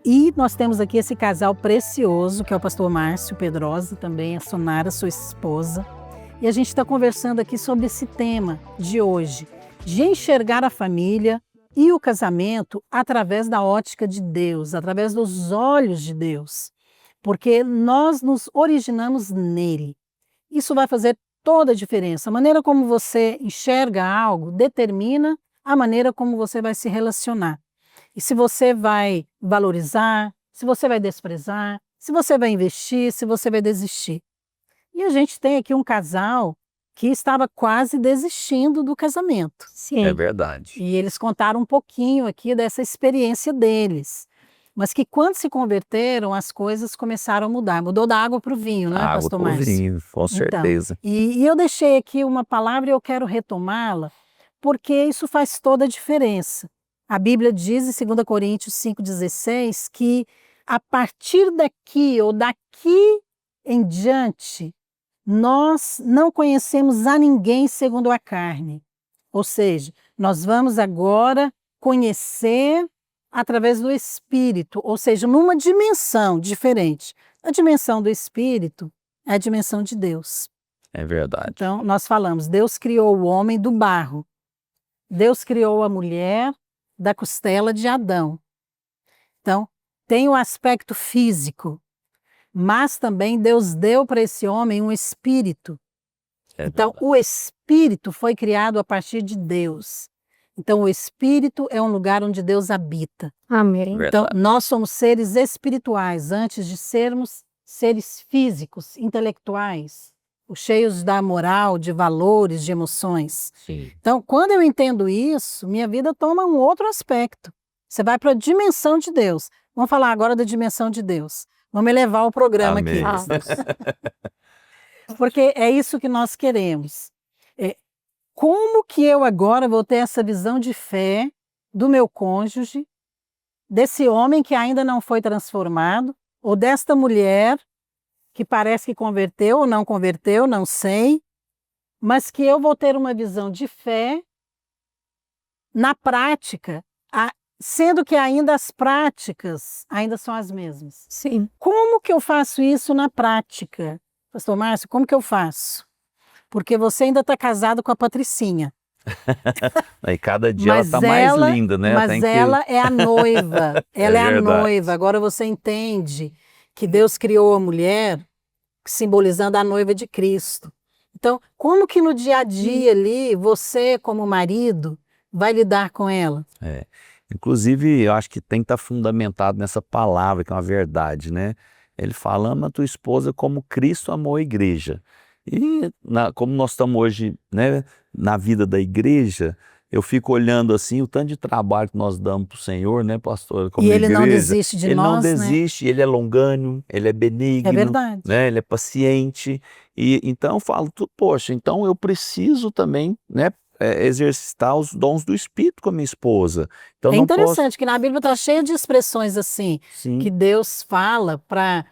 E nós temos aqui esse casal precioso, que é o pastor Márcio Pedrosa, também a Sonara, sua esposa. E a gente está conversando aqui sobre esse tema de hoje, de enxergar a família e o casamento através da ótica de Deus, através dos olhos de Deus. Porque nós nos originamos nele. Isso vai fazer toda a diferença. A maneira como você enxerga algo determina a maneira como você vai se relacionar. E se você vai valorizar, se você vai desprezar, se você vai investir, se você vai desistir. E a gente tem aqui um casal que estava quase desistindo do casamento. Sim. É verdade. E eles contaram um pouquinho aqui dessa experiência deles. mas que quando se converteram, as coisas começaram a mudar. Mudou da água para o vinho, não é, Água pastor pro Márcio? vinho, com certeza. E eu deixei aqui uma palavra e eu quero retomá-la, porque isso faz toda a diferença. A Bíblia diz em 2 Coríntios 5,16 que a partir daqui ou daqui em diante, nós não conhecemos a ninguém segundo a carne. Ou seja, nós vamos agora conhecer através do Espírito, ou seja, numa dimensão diferente. A dimensão do Espírito é a dimensão de Deus. É verdade. Então, nós falamos, Deus criou o homem do barro. Deus criou a mulher da costela de Adão. Então, tem o aspecto físico, mas também Deus deu para esse homem um espírito. Então, o espírito foi criado a partir de Deus. Então, o espírito é um lugar onde Deus habita. Amém. Então, nós somos seres espirituais antes de sermos seres físicos, intelectuais, cheios da moral, de valores, de emoções. Sim. Então, quando eu entendo isso, minha vida toma um outro aspecto. Você vai para a dimensão de Deus. Vamos falar agora da dimensão de Deus. Vamos elevar o programa Amém. aqui. Porque é isso que nós queremos. Como que eu agora vou ter essa visão de fé do meu cônjuge, desse homem que ainda não foi transformado, ou desta mulher que parece que converteu ou não converteu, não sei, mas que eu vou ter uma visão de fé na prática, sendo que ainda as práticas ainda são as mesmas. Sim. Como que eu faço isso na prática? Pastor Márcio, como que eu faço? Porque você ainda está casado com a Patricinha. E cada dia Mas ela está mais linda, né? Mas ela é a noiva. Ela é a verdade. noiva. Agora você entende que Deus criou a mulher simbolizando a noiva de Cristo. Então, como que no dia a dia ali, você como marido vai lidar com ela? Inclusive, eu acho que tem que estar fundamentado nessa palavra, que é uma verdade, né? Ele fala, ama a tua esposa como Cristo amou a igreja. E como nós estamos hoje, né, na vida da igreja, eu fico olhando assim o tanto de trabalho que nós damos para o Senhor, né, pastor? Como E ele igreja, não desiste de ele nós, não desiste, ele é longânimo, ele é benigno, É verdade. né, ele é paciente. E então eu falo, poxa, então eu preciso também, né, exercitar os dons do Espírito com a minha esposa. Então É não interessante que na Bíblia está cheia de expressões assim, Sim. que Deus fala para,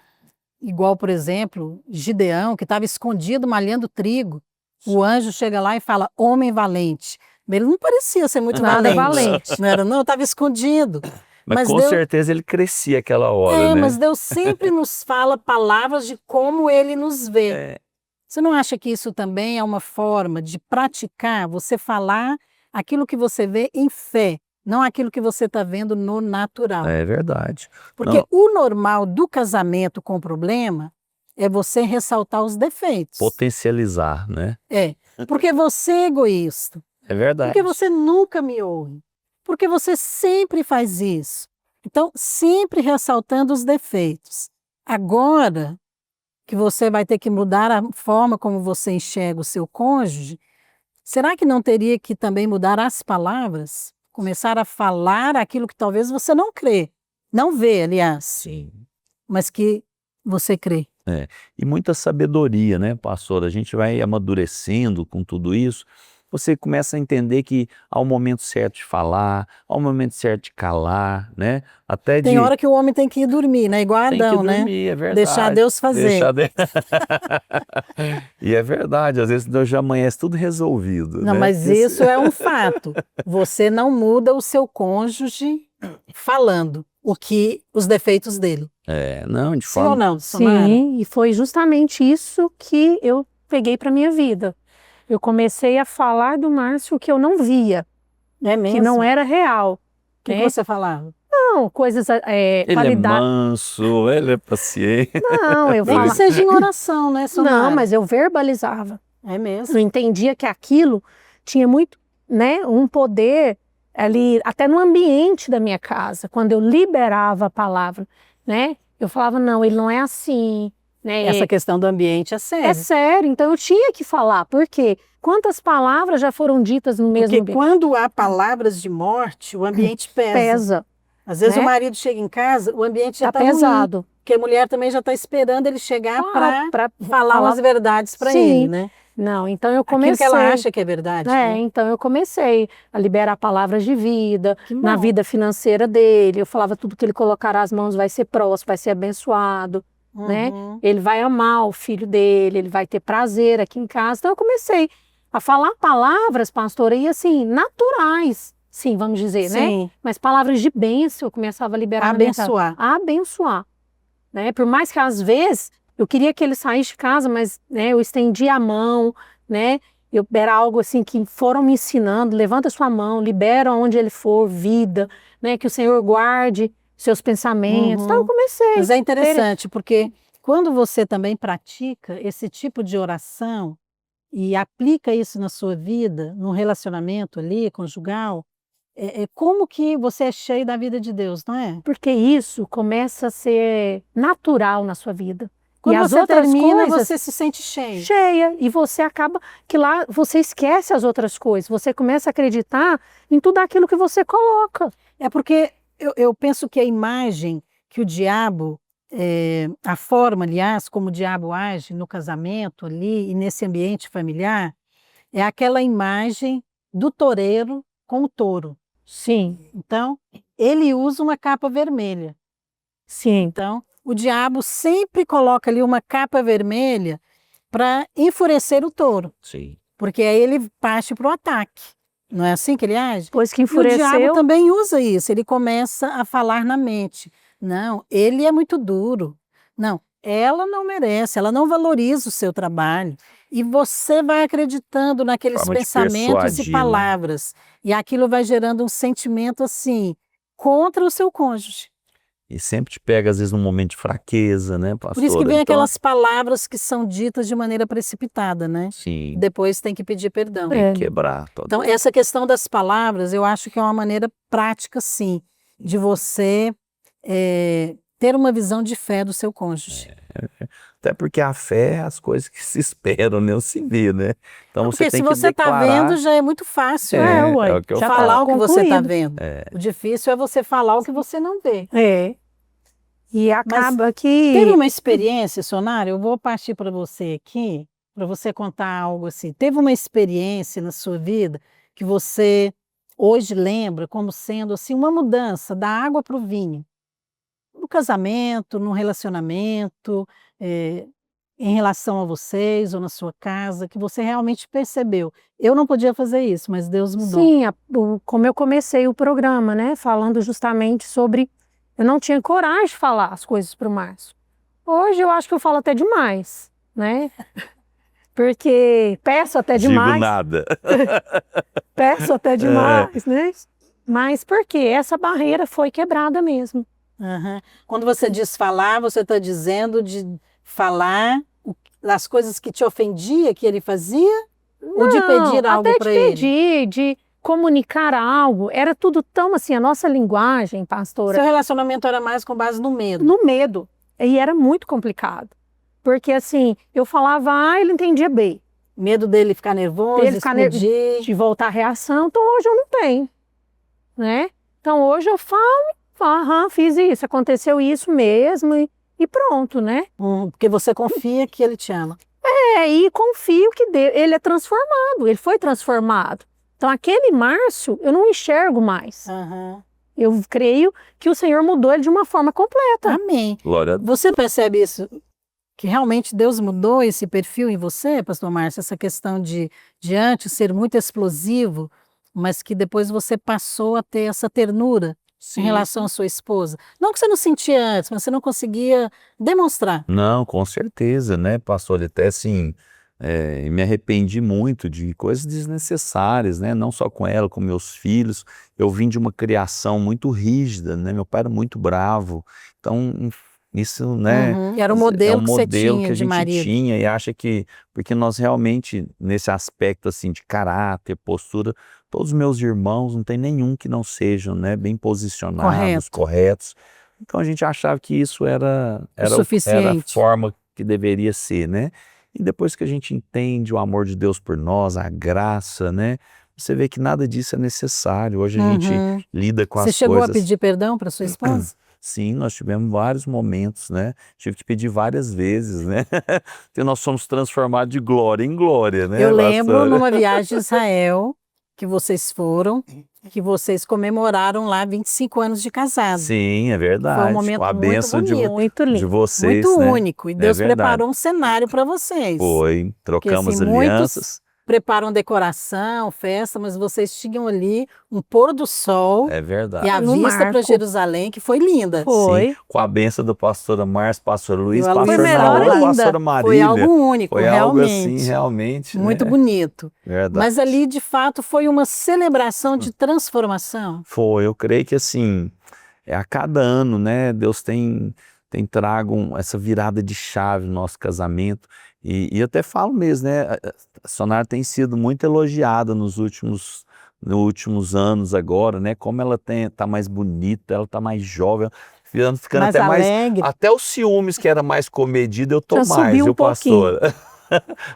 igual, por exemplo, Gideão, que estava escondido malhando trigo. O anjo chega lá e fala, homem valente. Ele não parecia ser muito Nada valente. Não era, não, estava escondido. Mas com Deus, certeza ele crescia aquela hora, né? mas Deus sempre nos fala palavras de como Ele nos vê. Você não acha que isso também é uma forma de praticar, você falar aquilo que você vê em fé, não aquilo que você está vendo no natural? É verdade. Porque Não, o normal do casamento com problema é você ressaltar os defeitos. potencializar, né? Porque você é egoísta. É verdade. Porque você nunca me ouve. Porque você sempre faz isso. Então, sempre ressaltando os defeitos. Agora que você vai ter que mudar a forma como você enxerga o seu cônjuge, será que não teria que também mudar as palavras? Começar a falar aquilo que talvez você não crê. Não vê, aliás. Sim. Mas que você crê. E muita sabedoria, né, pastor? A gente vai amadurecendo com tudo isso. Você começa a entender que há um momento certo de falar, há um momento certo de calar, né? Até Tem de... hora que o homem tem que ir dormir, né? Igual Tem que Adão, né? dormir, é verdade. Deixar Deus fazer. E é verdade, às vezes Deus já amanhece tudo resolvido. Não, né? mas isso é um fato. Você não muda o seu cônjuge falando os defeitos dele. Não, de Sim forma... ou não, Sonara? Sim, e foi justamente isso que eu peguei para minha vida. Eu comecei a falar do Márcio que eu não via, É mesmo? que não era real. O que né? você falava? Não, coisas, Ele qualidade. é manso, ele é paciente. Não, eu Nem que falava. seja em oração, né, Sonara? Não, mas eu verbalizava. É mesmo? Eu entendia que aquilo tinha muito, né, um poder ali, até no ambiente da minha casa, quando eu liberava a palavra, né? Eu falava, não, ele não é assim, né? Essa questão do ambiente é séria. É sério, então eu tinha que falar, porque quantas palavras já foram ditas no mesmo Porque ambiente? quando há palavras de morte, o ambiente pesa. Pesa. Às vezes né? o marido chega em casa, o ambiente já Tá está ruim, pesado. porque a mulher também já está esperando ele chegar Claro, para pra falar umas verdades para ele, Sim. né? Não, então eu Aquilo comecei. que ela acha que é verdade, né? Então eu comecei a liberar palavras de vida, Que na bom. vida financeira dele. Eu falava tudo que ele colocar as mãos vai ser próspero, vai ser abençoado, né? Uhum. Ele vai amar o filho dele, ele vai ter prazer aqui em casa. Então eu comecei a falar palavras, pastora, e assim, naturais, sim, vamos dizer, né? Sim, Mas palavras de bênção eu começava a liberar na minha casa. abençoar. Abençoar, né? Por mais que às vezes eu queria que ele saísse de casa, mas né, eu estendia a mão, né? Era algo assim que foram me ensinando, levanta sua mão, libera onde ele for, vida, né? Que o Senhor guarde seus pensamentos. Então eu comecei. Mas é interessante, porque quando você também pratica esse tipo de oração e aplica isso na sua vida, no relacionamento ali, conjugal, é como que você é cheio da vida de Deus, não é? Porque isso começa a ser natural na sua vida. Quando e as você outras termina, coisas, você se sente cheio. cheia, e você acaba que lá você esquece as outras coisas, você começa a acreditar em tudo aquilo que você coloca. É porque eu penso que a imagem que o diabo, a forma, aliás, como o diabo age no casamento ali e nesse ambiente familiar, é aquela imagem do toureiro com o touro. Sim, Então, ele usa uma capa vermelha. sim, Então, o diabo sempre coloca ali uma capa vermelha para enfurecer o touro, Sim. porque aí ele parte para o ataque. Não é assim que ele age? depois que E o diabo enfureceu, também usa isso, ele começa a falar na mente. Não, ele é muito duro. Não, ela não merece, ela não valoriza o seu trabalho. E você vai acreditando naqueles Forma de pensamentos persuadir, e né? palavras. E aquilo vai gerando um sentimento assim, contra o seu cônjuge. E sempre te pega, às vezes, num momento de fraqueza, né, pastora? Por isso que vem Então, aquelas palavras que são ditas de maneira precipitada, né? sim, Depois tem que pedir perdão. É. quebrar. Todo. Então, essa questão das palavras, eu acho que é uma maneira prática, sim, de você ter uma visão de fé do seu cônjuge. Até porque a fé é as coisas que se esperam, não se vê, né? Então Porque você tem se que você está declarar. vendo, já é muito fácil, É, né? uai, é o que eu já falo. Falar o que você está concluído. vendo. O difícil é você falar o que você não vê. É. E acaba Teve que uma experiência, Sonara, eu vou partir para você aqui, para você contar algo assim. Teve uma experiência na sua vida que você hoje lembra como sendo assim uma mudança da água para o vinho? No casamento, no relacionamento, em relação a vocês ou na sua casa, que você realmente percebeu. Eu não podia fazer isso, mas Deus mudou. sim, como eu comecei o programa, né, falando justamente sobre eu não tinha coragem de falar as coisas para o Márcio. Hoje eu acho que eu falo até demais, né? Porque peço até Digo demais, nada. peço até demais, né? Mas porque essa barreira foi quebrada mesmo. Aham. Quando você diz falar, você está dizendo de falar as coisas que te ofendia que ele fazia? Ou de pedir algo até para de ele? pedir, de comunicar algo, era tudo tão assim, a nossa linguagem, pastora, Seu relacionamento era mais com base no medo. no medo. E era muito complicado. Porque assim, eu falava A, ele entendia B. Medo dele ficar nervoso, Dele ficar explodir. de voltar a reação, então hoje eu não tenho, né? Então hoje eu falo, aham, fiz isso, aconteceu isso mesmo e pronto, né? Porque você confia que ele te ama. E confio que ele é transformado, ele foi transformado. Então aquele Márcio eu não enxergo mais. Aham. Eu creio que o Senhor mudou ele de uma forma completa. Amém. Glória a Deus. Você percebe isso? Que realmente Deus mudou esse perfil em você, pastor Márcio? Essa questão de antes ser muito explosivo, mas que depois você passou a ter essa ternura em relação à sua esposa. Não que você não sentia antes, mas você não conseguia demonstrar. Não, com certeza, né, pastor? Até assim, me arrependi muito de coisas desnecessárias, né? Não só com ela, com meus filhos. Eu vim de uma criação muito rígida, né? Meu pai era muito bravo. Então, isso, né? Era o É modelo um que você modelo tinha que a de gente marido. tinha e acha que, porque nós realmente, nesse aspecto assim de caráter, postura, todos os meus irmãos, não tem nenhum que não sejam, né, bem posicionados, corretos. Então a gente achava que isso era a suficiente. forma que deveria ser, né? E depois que a gente entende o amor de Deus por nós, a graça, né? você vê que nada disso é necessário. Hoje a gente lida com Você as chegou coisas. a pedir perdão para sua esposa? Sim, nós tivemos vários momentos, né? Tive que pedir várias vezes, né? Porque nós somos transformados de glória em glória, né, Eu lembro pastora? numa viagem a Israel que vocês foram, que vocês comemoraram lá 25 anos de casado. Sim, é verdade. Foi um momento com a muito bênção bonito, Muito de lindo. vocês, muito né? único. E Deus verdade. preparou um cenário para vocês. Foi, trocamos assim, muitos alianças. Preparam decoração, festa, mas vocês tinham ali um pôr do sol É verdade. e a No vista para marco. Jerusalém, que foi linda. Foi. Sim, com a bênção do pastor Márcio, pastor Luiz, E o Aloysio pastor melhor Naor, ainda. pastora Foi Marília. algo único, Foi algo realmente. assim, realmente, Muito né? bonito. Verdade. Mas ali, de fato, foi uma celebração de transformação. Foi, eu creio que assim, a cada ano, né, Deus tem trago essa virada de chave no nosso casamento. E eu até falo mesmo, né, a Sonara tem sido muito elogiada nos últimos anos agora, né, como ela tá mais bonita, ela tá mais jovem, ficando Mais até mais, alegre. até os ciúmes que era mais comedido, eu tô Já mais, subiu um viu, pastor?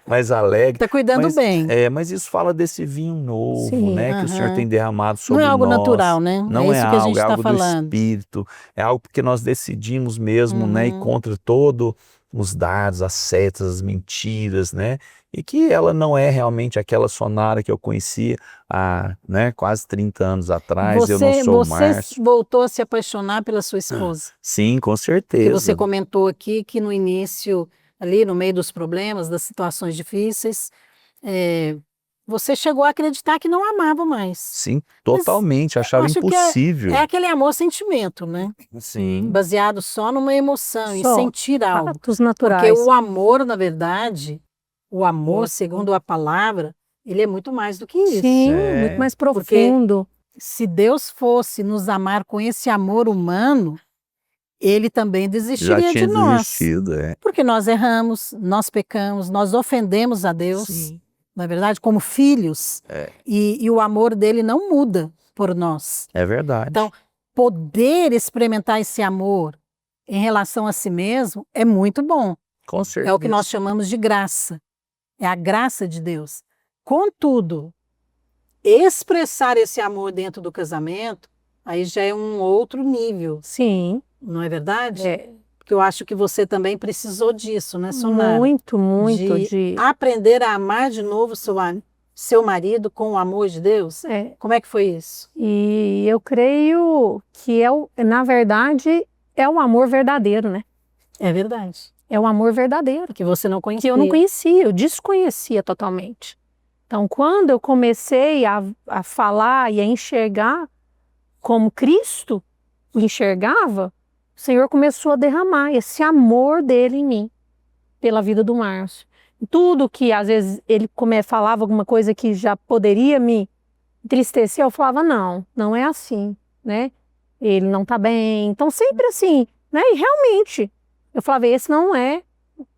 Mais alegre. Está cuidando Mas, bem. mas isso fala desse vinho novo, Sim, né, que o Senhor aham. tem derramado Não sobre é algo nós. natural, né? Não É isso que a gente é está algo do falando. Espírito, é algo porque nós decidimos mesmo, né, e contra todos os dardos, as setas, as mentiras, né, e que ela não é realmente aquela Sonara que eu conhecia há, né, quase 30 anos atrás. Eu não sou o Você Márcio. voltou a se apaixonar pela sua esposa. Sim, com Porque certeza. você comentou aqui que no início, ali no meio dos problemas, das situações difíceis, você chegou a acreditar que não amava mais. Sim, totalmente, achava acho que impossível. É aquele amor-sentimento, né? Sim, Baseado só numa emoção, em Só. sentir algo. Fatos Porque naturais. o amor, na verdade, o amor, segundo a palavra, ele é muito mais do que isso. Sim, É. muito mais Porque profundo. se Deus fosse nos amar com esse amor humano, ele também já desistiria tinha de nós. desistido, Porque nós erramos, nós pecamos, nós ofendemos a Deus, Sim. na verdade, como filhos, e o amor dele não muda por nós. É verdade. Então, poder experimentar esse amor em relação a si mesmo é muito bom. Com certeza. É o que nós chamamos de graça. É a graça de Deus. Contudo, expressar esse amor dentro do casamento, aí já é um outro nível, Sim. não é verdade? É. Porque eu acho que você também precisou disso, né, Sonara? Muito, muito. De aprender a amar de novo seu marido com o amor de Deus. Como é que foi isso? E eu creio que na verdade, é o amor verdadeiro, né? É verdade. É o amor verdadeiro. Que você não conhecia. Que eu não conhecia, eu desconhecia totalmente. Então, quando eu comecei a falar e a enxergar como Cristo o enxergava, o Senhor começou a derramar esse amor dele em mim, pela vida do Márcio. Tudo que, às vezes, ele falava alguma coisa que já poderia me entristecer, eu falava, não é assim, né? Ele não tá bem. Então, sempre assim, né? E realmente, eu falava, esse não é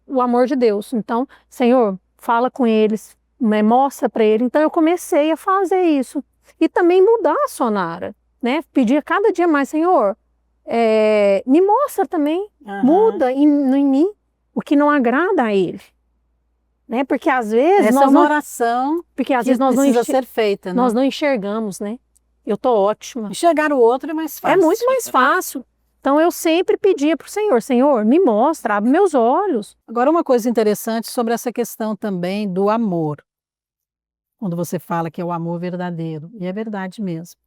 o amor de Deus. Então, Senhor, fala com eles, mostra para ele. Então, eu comecei a fazer isso. E também mudar a Sonara, né? Pedir cada dia mais, Senhor, me mostra também, muda em mim o que não agrada a ele. Né? Porque às vezes essa nós é uma não, oração porque às que vezes nós não, precisa ser feita, né? nós não enxergamos, né? Eu tô ótima. Enxergar o outro é mais fácil. É muito mais fácil. Então eu sempre pedia para o Senhor, Senhor, me mostra, abre meus olhos. Agora uma coisa interessante sobre essa questão também do amor. Quando você fala que é o amor verdadeiro, e é verdade mesmo.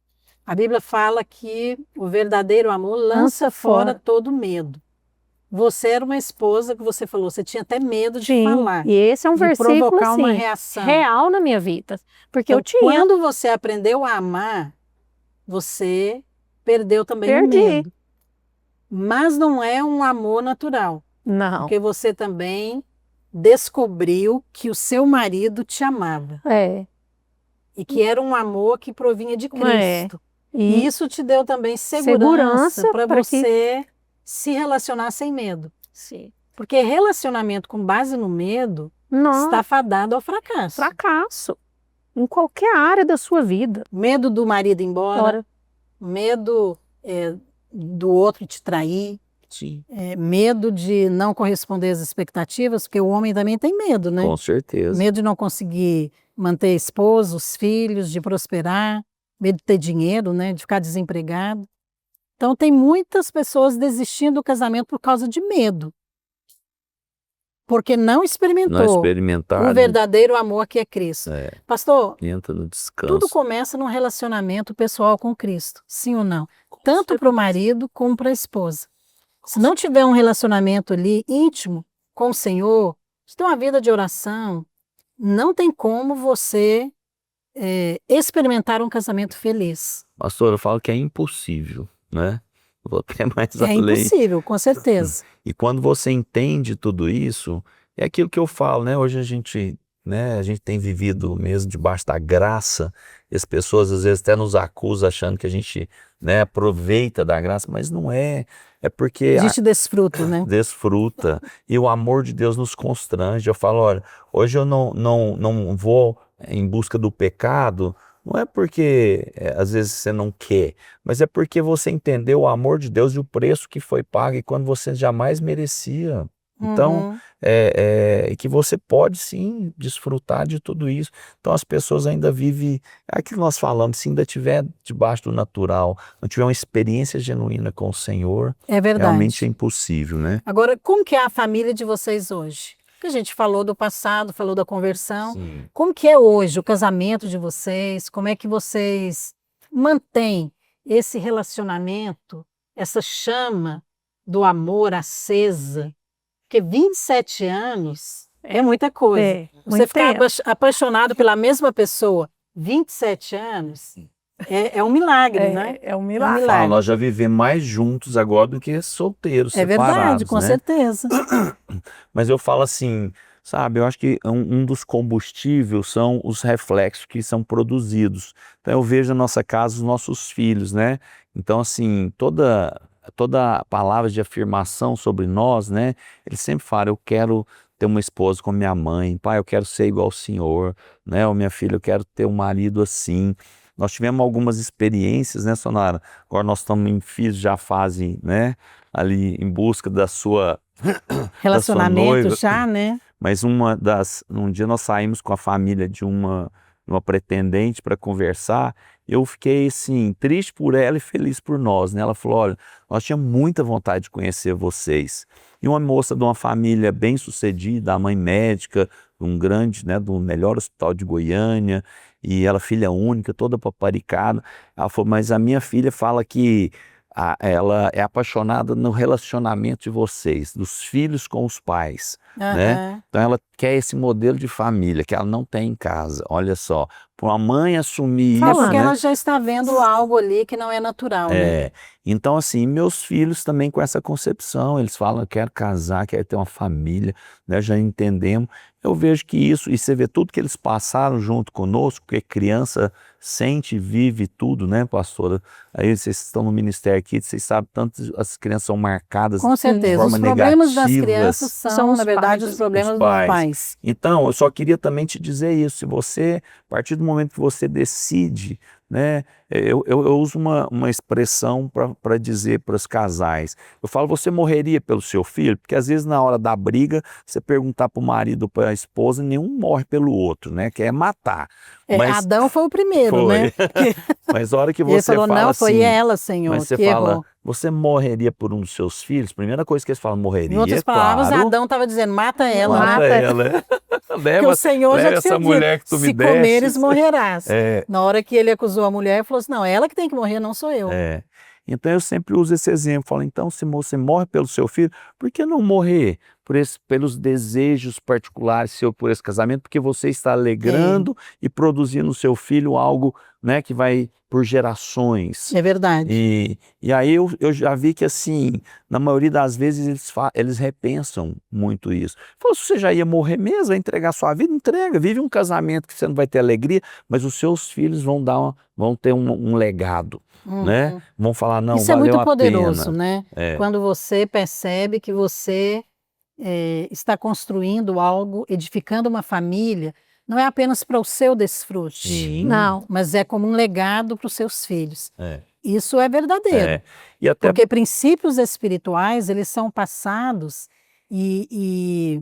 A Bíblia fala que o verdadeiro amor lança fora todo medo. Você era uma esposa que você falou, você tinha até medo de falar. E esse é um de versículo provocar assim, uma reação real na minha vida. Porque então, eu tinha. Quando você aprendeu a amar, você perdeu também o medo. Mas não é um amor natural. Não. Porque você também descobriu que o seu marido te amava. E que era um amor que provinha de Cristo. E isso te deu também segurança para você se relacionar sem medo. Sim. Porque relacionamento com base no medo está fadado ao fracasso. Fracasso. Em qualquer área da sua vida. Medo do marido ir embora. Medo do outro te trair. Medo de não corresponder às expectativas, porque o homem também tem medo, né? Com certeza. Medo de não conseguir manter a esposa, os filhos, de prosperar, medo de ter dinheiro, né, de ficar desempregado. Então tem muitas pessoas desistindo do casamento por causa de medo, porque não experimentou experimentar, o verdadeiro amor que é Cristo. Pastor, entra no descanso. tudo começa num relacionamento pessoal com Cristo, sim ou não? Tanto para o marido como para a esposa. Se não tiver um relacionamento ali íntimo com o Senhor, se tem uma vida de oração, não tem como você experimentar um casamento feliz. Pastor, eu falo que é impossível, né? Vou até mais É além. impossível, com certeza. E quando você entende tudo isso, é aquilo que eu falo, né? Hoje a gente tem vivido mesmo debaixo da graça, e as pessoas às vezes até nos acusam achando que a gente, né, aproveita da graça, mas não é. É porque A gente desfruta, né? desfruta, e o amor de Deus nos constrange. Eu falo, olha, hoje eu não vou em busca do pecado, não é porque às vezes você não quer, mas é porque você entendeu o amor de Deus e o preço que foi pago e quando você jamais merecia. Então, e que você pode sim desfrutar de tudo isso. Então as pessoas ainda vivem, é aquilo que nós falamos, se ainda estiver debaixo do natural, não tiver uma experiência genuína com o Senhor, É verdade. realmente é impossível, né? Agora, como que é a família de vocês hoje? Porque a gente falou do passado, falou da conversão. Sim. Como que é hoje o casamento de vocês? Como é que vocês mantêm esse relacionamento, essa chama do amor acesa? Porque 27 anos é muita coisa. É, Você muito ficar tempo. apaixonado pela mesma pessoa 27 anos é um milagre, né? É um É um milagre. milagre. Nós já vivemos mais juntos agora do que solteiros, É separados, verdade, com né? certeza. Mas eu falo assim, sabe, eu acho que um dos combustíveis são os reflexos que são produzidos. Então eu vejo na nossa casa os nossos filhos, né? Então assim, toda palavra de afirmação sobre nós, né? Eles sempre falam, eu quero ter uma esposa como minha mãe, pai, eu quero ser igual ao senhor, né? Ou minha filha, eu quero ter um marido assim. Nós tivemos algumas experiências, né, Sonara? Agora nós estamos em filhos já fazem, né? Ali em busca da sua Relacionamento noiva. já, né? Mas um dia nós saímos com a família de uma pretendente para conversar, eu fiquei assim, triste por ela e feliz por nós, né? Ela falou, olha, nós tínhamos muita vontade de conhecer vocês. E uma moça de uma família bem sucedida, a mãe médica, do melhor hospital de Goiânia, e ela filha única, toda paparicada. Ela falou, mas a minha filha fala que ela é apaixonada no relacionamento de vocês, dos filhos com os pais, né? Então ela quer esse modelo de família que ela não tem em casa. Olha só, para uma mãe assumir É isso, porque né? ela já está vendo algo ali que não é natural, né? Então assim, meus filhos também com essa concepção, eles falam, eu quero casar, quero ter uma família, né? Já entendemos. Eu vejo que isso, e você vê tudo que eles passaram junto conosco, porque criança sente e vive tudo, né, pastora? Aí vocês estão no ministério aqui, vocês sabem, tanto as crianças são marcadas Com de certeza. forma Os problemas das negativas. crianças são, São os na verdade, pais. os problemas Os dos pais. pais. Então, eu só queria também te dizer isso, se você, a partir do momento que você decide, né, eu uso uma expressão para dizer para os casais, eu falo, você morreria pelo seu filho? Porque às vezes na hora da briga, você perguntar para o marido ou para a esposa, nenhum morre pelo outro, né, quer matar. Mas Adão foi o primeiro, foi. né? Mas a hora que Ele você falou, fala não, foi assim, ela, Senhor, mas você que fala, errou. você morreria por um dos seus filhos? Primeira coisa que eles falam, morreria, Em outras palavras, claro. Adão estava dizendo, mata ela. Mata Mata ela. Porque o Senhor já leva tinha essa mulher que tu dito, me se comeres, deste. morrerás. É. Na hora que ele acusou a mulher, ele falou assim, não, ela que tem que morrer, não sou eu. Então eu sempre uso esse exemplo, falo, então se você morre pelo seu filho, por que não morrer pelos desejos particulares seu por esse casamento? Porque você está alegrando e produzindo no seu filho algo, né, que vai por gerações. É verdade. E aí eu já vi que assim, na maioria das vezes eles repensam muito isso. Falou, se você já ia morrer mesmo, vai entregar sua vida, entrega, vive um casamento que você não vai ter alegria, mas os seus filhos vão ter um legado. Né? Vão falar, não, Isso é valeu muito a poderoso, pena. né? Quando você percebe que você está construindo algo, edificando uma família, não é apenas para o seu desfrute, Sim. Não. mas é como um legado para os seus filhos. Isso é verdadeiro. E até Porque princípios espirituais, eles são passados e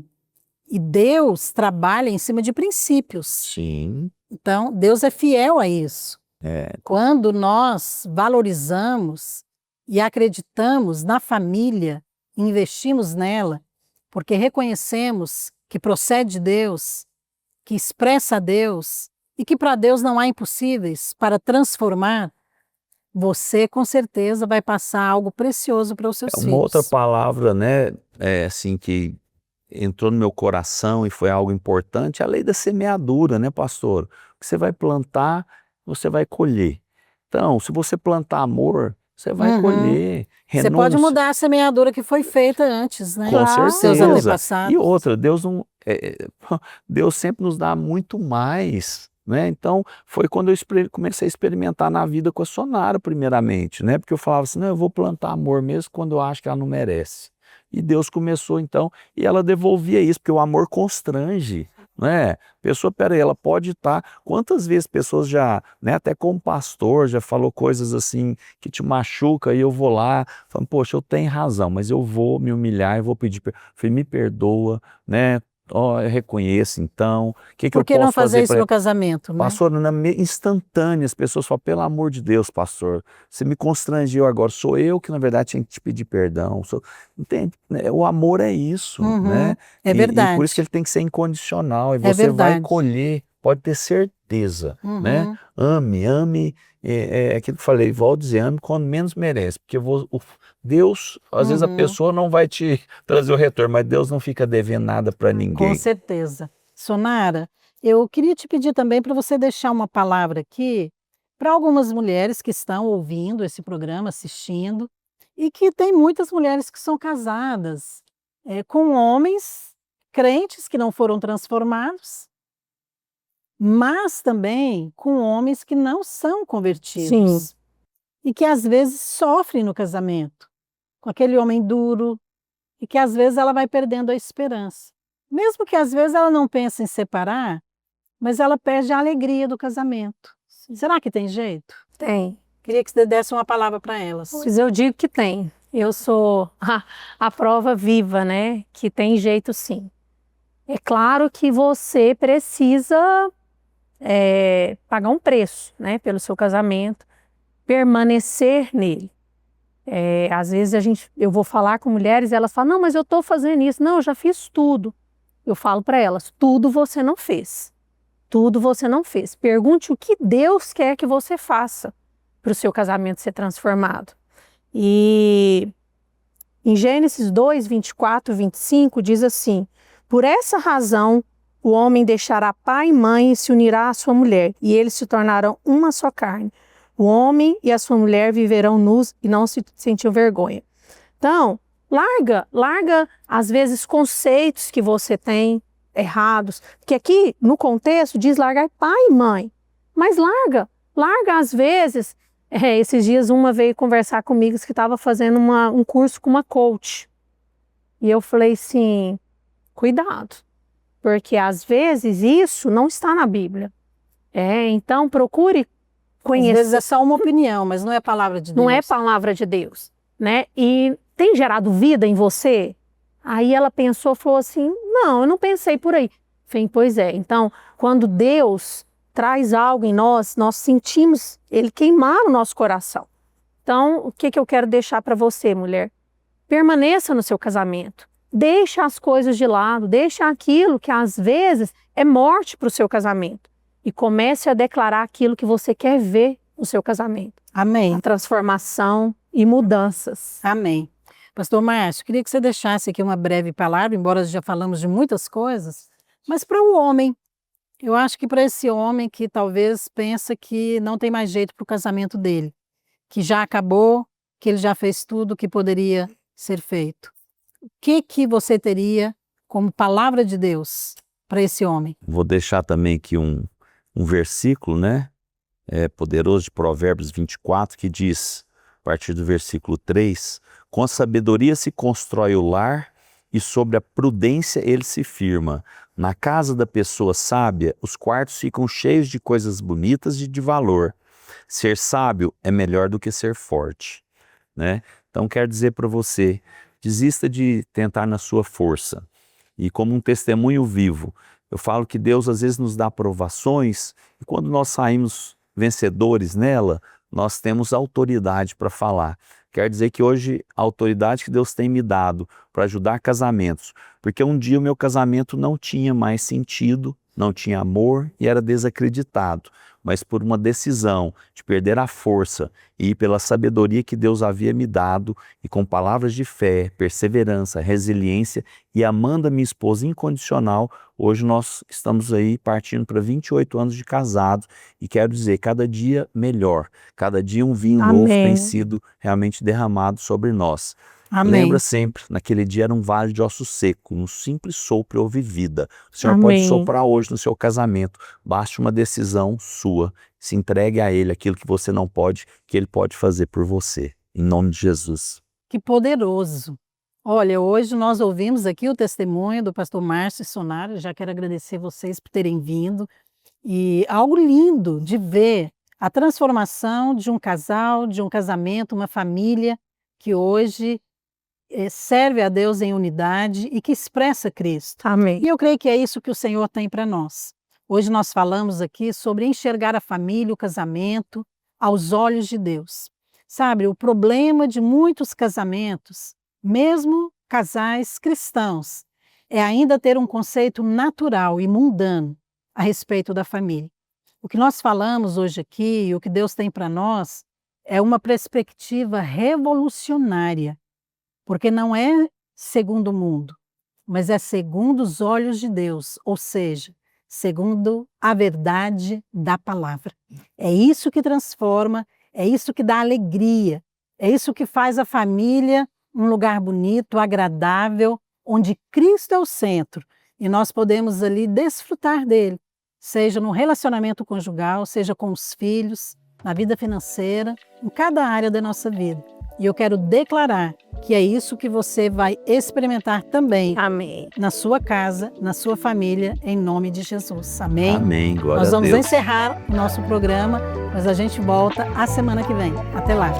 E Deus trabalha em cima de princípios. Sim. Então, Deus é fiel a isso. É. Quando nós valorizamos e acreditamos na família, investimos nela, porque reconhecemos que procede de Deus, que expressa a Deus e que para Deus não há impossíveis para transformar, você com certeza vai passar algo precioso para os seus Uma filhos. outra palavra, né, assim, que entrou no meu coração e foi algo importante, é a lei da semeadura, né, pastor? O que você vai plantar, você vai colher. Então, se você plantar amor, você vai colher. Você pode mudar a semeadura que foi feita antes, né? Com Dos seus certeza. antepassados. E outra, Deus não, Deus sempre nos dá muito mais, né? Então, foi quando eu comecei a experimentar na vida com a Sonara, primeiramente, né? Porque eu falava assim, não, eu vou plantar amor mesmo quando eu acho que ela não merece. E Deus começou então, e ela devolvia isso, porque o amor constrange, né? Pessoa, peraí, ela pode estar, quantas vezes pessoas já, né, até como pastor, já falou coisas assim, que te machuca, e eu vou lá, falando, poxa, eu tenho razão, mas eu vou me humilhar, eu vou pedir, falei, me perdoa, né? Ó, eu reconheço então, o que Por eu que posso não fazer isso pra... no casamento, né? Pastor, instantânea, as pessoas falam, pelo amor de Deus, pastor, você me constrangeu agora, sou eu que na verdade tinha que te pedir perdão, entende? O amor é isso, né? É verdade. E por isso que ele tem que ser incondicional, e É você vai verdade. colher, pode ter certeza, né? Ame, é aquilo que eu falei, vou dizer, ame quando menos merece, porque Deus, às vezes a pessoa não vai te trazer o retorno, mas Deus não fica devendo nada para ninguém. Com certeza. Sonara, eu queria te pedir também para você deixar uma palavra aqui para algumas mulheres que estão ouvindo esse programa, assistindo, e que tem muitas mulheres que são casadas com homens crentes que não foram transformados, mas também com homens que não são convertidos. Sim. E que às vezes sofrem no casamento, com aquele homem duro, e que às vezes ela vai perdendo a esperança. Mesmo que às vezes ela não pense em separar, mas ela perde a alegria do casamento. Será que tem jeito? Tem. Queria que você desse uma palavra para elas. Pois eu digo que tem. Eu sou a prova viva, né? Que tem jeito sim. É claro que você precisa pagar um preço, né? Pelo seu casamento, permanecer nele. Às vezes eu vou falar com mulheres e elas falam, não, mas eu estou fazendo isso. Não, eu já fiz tudo. Eu falo para elas, tudo você não fez. Tudo você não fez. Pergunte o que Deus quer que você faça para o seu casamento ser transformado. E em Gênesis 2, 24, 25 diz assim, por essa razão o homem deixará pai e mãe e se unirá à sua mulher, e eles se tornarão uma só carne. O homem e a sua mulher viverão nus e não se sentirão vergonha. Então, larga às vezes conceitos que você tem errados, que aqui no contexto diz largar pai e mãe, mas larga às vezes, esses dias uma veio conversar comigo que estava fazendo um curso com uma coach, e eu falei assim, cuidado, porque às vezes isso não está na Bíblia, então procure conhecer. Às vezes é só uma opinião, mas não é palavra de Deus. Não é palavra de Deus, né? E tem gerado vida em você? Aí ela pensou, falou assim, não, eu não pensei por aí. Falei, pois é. Então, quando Deus traz algo em nós, nós sentimos Ele queimar o nosso coração. Então, o que eu quero deixar para você, mulher? Permaneça no seu casamento. Deixa as coisas de lado, deixa aquilo que às vezes é morte para o seu casamento. E comece a declarar aquilo que você quer ver no seu casamento. Amém. A transformação e mudanças. Amém. Pastor Márcio, queria que você deixasse aqui uma breve palavra, embora já falamos de muitas coisas, mas para o homem. Eu acho que para esse homem que talvez pensa que não tem mais jeito para o casamento dele, que já acabou, que ele já fez tudo o que poderia ser feito. O que você teria como palavra de Deus para esse homem? Vou deixar também aqui um versículo, né? Poderoso de Provérbios 24, que diz, a partir do versículo 3, com a sabedoria se constrói o lar e sobre a prudência ele se firma. Na casa da pessoa sábia, os quartos ficam cheios de coisas bonitas e de valor. Ser sábio é melhor do que ser forte, né? Então quero dizer para você, desista de tentar na sua força e como um testemunho vivo. Eu falo que Deus às vezes nos dá provações e quando nós saímos vencedores nela, nós temos autoridade para falar. Quer dizer que hoje a autoridade que Deus tem me dado para ajudar casamentos, porque um dia o meu casamento não tinha mais sentido, não tinha amor e era desacreditado, mas por uma decisão de perder a força e pela sabedoria que Deus havia me dado e com palavras de fé, perseverança, resiliência e amando a minha esposa incondicional, hoje nós estamos aí partindo para 28 anos de casados e quero dizer, cada dia melhor, cada dia um vinho novo tem sido realmente derramado sobre nós. Amém. Lembra sempre, naquele dia era um vale de ossos secos, um simples sopro houve vida. O Senhor pode soprar hoje no seu casamento, basta uma decisão sua, se entregue a Ele aquilo que você não pode, que Ele pode fazer por você, em nome de Jesus. Que poderoso! Olha, hoje nós ouvimos aqui o testemunho do pastor Márcio Sonara, já quero agradecer vocês por terem vindo, e algo lindo de ver a transformação de um casal, de um casamento, uma família que hoje serve a Deus em unidade e que expressa Cristo. Amém. E eu creio que é isso que o Senhor tem para nós. Hoje nós falamos aqui sobre enxergar a família, o casamento, aos olhos de Deus. Sabe, o problema de muitos casamentos, mesmo casais cristãos, é ainda ter um conceito natural e mundano a respeito da família. O que nós falamos hoje aqui e o que Deus tem para nós é uma perspectiva revolucionária, porque não é segundo o mundo, mas é segundo os olhos de Deus, ou seja, segundo a verdade da palavra. É isso que transforma, é isso que dá alegria, é isso que faz a família um lugar bonito, agradável, onde Cristo é o centro e nós podemos ali desfrutar dele, seja no relacionamento conjugal, seja com os filhos, na vida financeira, em cada área da nossa vida. E eu quero declarar que é isso que você vai experimentar também. Amém. Na sua casa, na sua família, em nome de Jesus. Amém? Amém, glória a Deus. Nós vamos encerrar o nosso programa, mas a gente volta a semana que vem. Até lá.